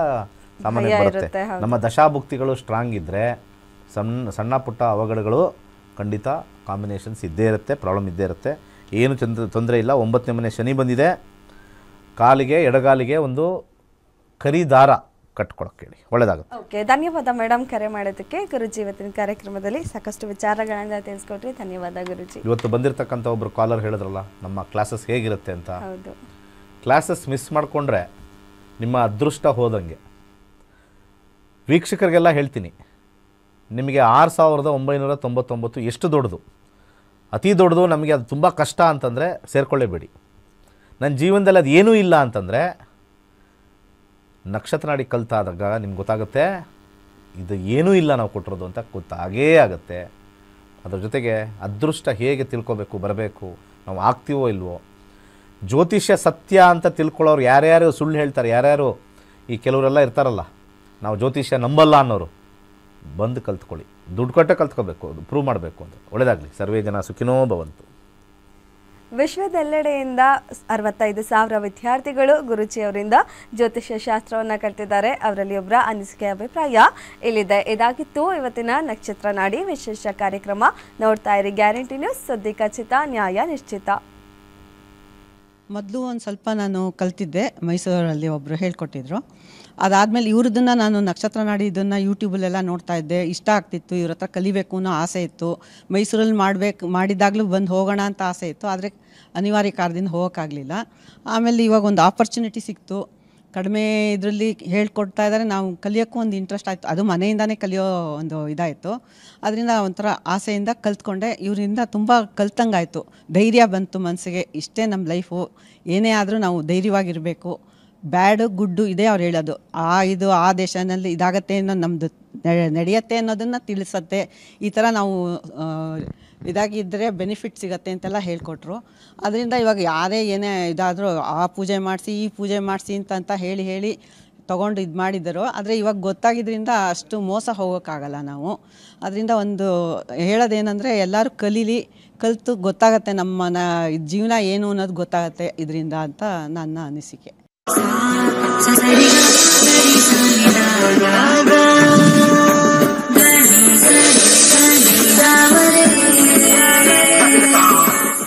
ಸಾಮಾನ್ಯ ಬರುತ್ತೆ. ನಮ್ಮ ದಶಾಭುಕ್ತಿಗಳು ಸ್ಟ್ರಾಂಗ್ ಇದ್ದರೆ ಸಣ್ಣ ಪುಟ್ಟ ಅವಘಡಗಳು ಖಂಡಿತ ಕಾಂಬಿನೇಷನ್ಸ್ ಇದ್ದೇ ಇರುತ್ತೆ, ಪ್ರಾಬ್ಲಮ್ ಇದ್ದೇ ಇರುತ್ತೆ. ಏನು ತೊಂದರೆ ಇಲ್ಲ. 9ನೇ ಮನೆ ಶನಿ ಬಂದಿದೆ. ಕಾಲಿಗೆ, ಎಡಗಾಲಿಗೆ ಒಂದು ಕರಿ ದಾರ ಕಟ್ಕೊಳಕ್ಕೆ ಹೇಳಿ, ಒಳ್ಳೆಯದಾಗುತ್ತೆ. ಓಕೆ, ಧನ್ಯವಾದ ಮೇಡಮ್ ಕರೆ ಮಾಡೋದಕ್ಕೆ. ಗುರುಜಿ ಇವತ್ತಿನ ಕಾರ್ಯಕ್ರಮದಲ್ಲಿ ಸಾಕಷ್ಟು ವಿಚಾರಗಳನ್ನ ತಿಳಿಸ್ಕೊಟ್ರಿ. ಧನ್ಯವಾದ ಗುರುಜಿ. ಇವತ್ತು ಬಂದಿರತಕ್ಕಂಥ ಒಬ್ಬರು ಕಾಲರ್ ಹೇಳಿದ್ರಲ್ಲ ನಮ್ಮ ಕ್ಲಾಸಸ್ ಹೇಗಿರುತ್ತೆ ಅಂತ. ಹೌದು, ಕ್ಲಾಸಸ್ ಮಿಸ್ ಮಾಡಿಕೊಂಡ್ರೆ ನಿಮ್ಮ ಅದೃಷ್ಟ ಹೋದಂಗೆ. ವೀಕ್ಷಕರಿಗೆಲ್ಲ ಹೇಳ್ತೀನಿ, ನಿಮಗೆ 6999 ಎಷ್ಟು ದೊಡ್ಡದು, ಅತಿ ದೊಡ್ಡದು, ನಮಗೆ ಅದು ತುಂಬ ಕಷ್ಟ ಅಂತಂದರೆ ಸೇರ್ಕೊಳ್ಳೇಬೇಡಿ. ನನ್ನ ಜೀವನದಲ್ಲಿ ಅದು ಏನೂ ಇಲ್ಲ ಅಂತಂದರೆ ನಕ್ಷತ್ರ ನಾಡಿ ಕಲ್ತಾದಾಗ ನಿಮ್ಗೆ ಗೊತ್ತಾಗುತ್ತೆ ಇದು ಏನೂ ಇಲ್ಲ ನಾವು ಕೊಟ್ಟಿರೋದು ಅಂತ ಗೊತ್ತಾಗೇ ಆಗುತ್ತೆ. ಅದ್ರ ಜೊತೆಗೆ ಅದೃಷ್ಟ ಹೇಗೆ ತಿಳ್ಕೊಬೇಕು, ಬರಬೇಕು, ನಾವು ಆಗ್ತೀವೋ ಇಲ್ವೋ. ಜ್ಯೋತಿಷ್ಯ ಸತ್ಯ ಅಂತ ತಿಳ್ಕೊಳ್ಳೋರು ಯಾರ್ಯಾರು ಸುಳ್ಳು ಹೇಳ್ತಾರೆ, ಯಾರ್ಯಾರು ಈ ಕೆಲವರೆಲ್ಲ ಇರ್ತಾರಲ್ಲ ನಾವು ಜ್ಯೋತಿಷ್ಯ ನಂಬಲ್ಲ ಅನ್ನೋರು, ಬಂದು ಕಲ್ತ್ಕೊಳ್ಳಿ. ದುಡ್ಡು ಕೊಟ್ಟೆ ಕಲ್ತ್ಕೋಬೇಕು, ಅದು ಪ್ರೂವ್ ಮಾಡಬೇಕು ಅಂತ. ಒಳ್ಳೆಯದಾಗಲಿ. ಸರ್ವೇ ಜನ ಸುಖಿನೋ ಭವಂತು. ವಿಶ್ವದೆಲ್ಲೆಡೆಯಿಂದ 65,000 ವಿದ್ಯಾರ್ಥಿಗಳು ಗುರುಜಿಯವರಿಂದ ಜ್ಯೋತಿಷ್ಯ ಶಾಸ್ತ್ರವನ್ನು ಕಲಿತಿದ್ದಾರೆ. ಅವರಲ್ಲಿ ಒಬ್ಬರ ಅನಿಸಿಕೆ ಅಭಿಪ್ರಾಯ ಇಲ್ಲಿದೆ. ಇದಾಗಿತ್ತು ಇವತ್ತಿನ ನಕ್ಷತ್ರ ನಾಡಿ ವಿಶೇಷ ಕಾರ್ಯಕ್ರಮ. ನೋಡ್ತಾ ಇರಿ ಗ್ಯಾರಂಟಿ ನ್ಯೂಸ್, ಸುದ್ದಿ ಖಚಿತ, ನ್ಯಾಯ ನಿಶ್ಚಿತ. ಮೊದಲು ಒಂದು ಸ್ವಲ್ಪ ನಾನು ಕಲ್ತಿದ್ದೆ, ಮೈಸೂರಲ್ಲಿ ಒಬ್ಬರು ಹೇಳ್ಕೊಟ್ಟಿದ್ರು. ಅದಾದಮೇಲೆ ಇವ್ರದನ್ನು ನಾನು ನಕ್ಷತ್ರ ನಾಡಿ ಇದನ್ನು ಯೂಟ್ಯೂಬಲ್ಲೆಲ್ಲ ನೋಡ್ತಾ ಇದ್ದೆ, ಇಷ್ಟ ಆಗ್ತಿತ್ತು, ಇವ್ರ ಹತ್ರ ಕಲಿಬೇಕು ಅನ್ನೋ ಆಸೆ ಇತ್ತು. ಮೈಸೂರಲ್ಲಿ ಮಾಡಿದಾಗಲೂ ಬಂದು ಹೋಗೋಣ ಅಂತ ಆಸೆ ಇತ್ತು, ಆದರೆ ಅನಿವಾರ್ಯ ಕಾರಣದಿಂದ ಹೋಗೋಕ್ಕಾಗಲಿಲ್ಲ. ಆಮೇಲೆ ಇವಾಗ ಒಂದು ಆಪರ್ಚುನಿಟಿ ಸಿಕ್ತು, ಕಡಿಮೆ ಇದರಲ್ಲಿ ಹೇಳ್ಕೊಡ್ತಾ ಇದ್ದಾರೆ. ನಾವು ಕಲಿಯೋಕ್ಕೂ ಒಂದು ಇಂಟ್ರೆಸ್ಟ್ ಆಯಿತು, ಅದು ಮನೆಯಿಂದನೇ ಕಲಿಯೋ ಒಂದು ಇದಾಯಿತು. ಅದರಿಂದ ಒಂಥರ ಆಸೆಯಿಂದ ಕಲ್ತ್ಕೊಂಡೆ. ಇವರಿಂದ ತುಂಬ ಕಲ್ತಂಗಾಯಿತು, ಧೈರ್ಯ ಬಂತು ಮನಸ್ಸಿಗೆ. ಇಷ್ಟೇ ನಮ್ಮ ಲೈಫು, ಏನೇ ಆದರೂ ನಾವು ಧೈರ್ಯವಾಗಿರಬೇಕು. ಬ್ಯಾಡು ಗುಡ್ಡು ಇದೇ ಅವ್ರು ಹೇಳೋದು. ಇದು ಆ ದೇಶದಲ್ಲಿ ಇದಾಗತ್ತೆ ಅನ್ನೋ ನಮ್ಮದು ನಡೆಯುತ್ತೆ ಅನ್ನೋದನ್ನು ತಿಳಿಸತ್ತೆ. ಈ ಥರ ನಾವು ಇದಾಗಿದ್ದರೆ ಬೆನಿಫಿಟ್ ಸಿಗತ್ತೆ ಅಂತೆಲ್ಲ ಹೇಳ್ಕೊಟ್ರು. ಅದರಿಂದ ಇವಾಗ ಯಾರೇ ಏನೇ ಇದಾದರೂ ಆ ಪೂಜೆ ಮಾಡಿಸಿ ಈ ಪೂಜೆ ಮಾಡಿಸಿ ಅಂತ ಹೇಳಿ ತೊಗೊಂಡು ಇದು ಮಾಡಿದರು. ಆದರೆ ಇವಾಗ ಗೊತ್ತಾಗಿದ್ದರಿಂದ ಅಷ್ಟು ಮೋಸ ಹೋಗೋಕ್ಕಾಗಲ್ಲ ನಾವು. ಅದರಿಂದ ಒಂದು ಹೇಳೋದೇನೆಂದರೆ ಎಲ್ಲರೂ ಕಲಿತು ಗೊತ್ತಾಗತ್ತೆ ನಮ್ಮ ಜೀವನ ಏನು ಅನ್ನೋದು ಗೊತ್ತಾಗತ್ತೆ ಇದರಿಂದ ಅಂತ ನನ್ನ ಅನಿಸಿಕೆ.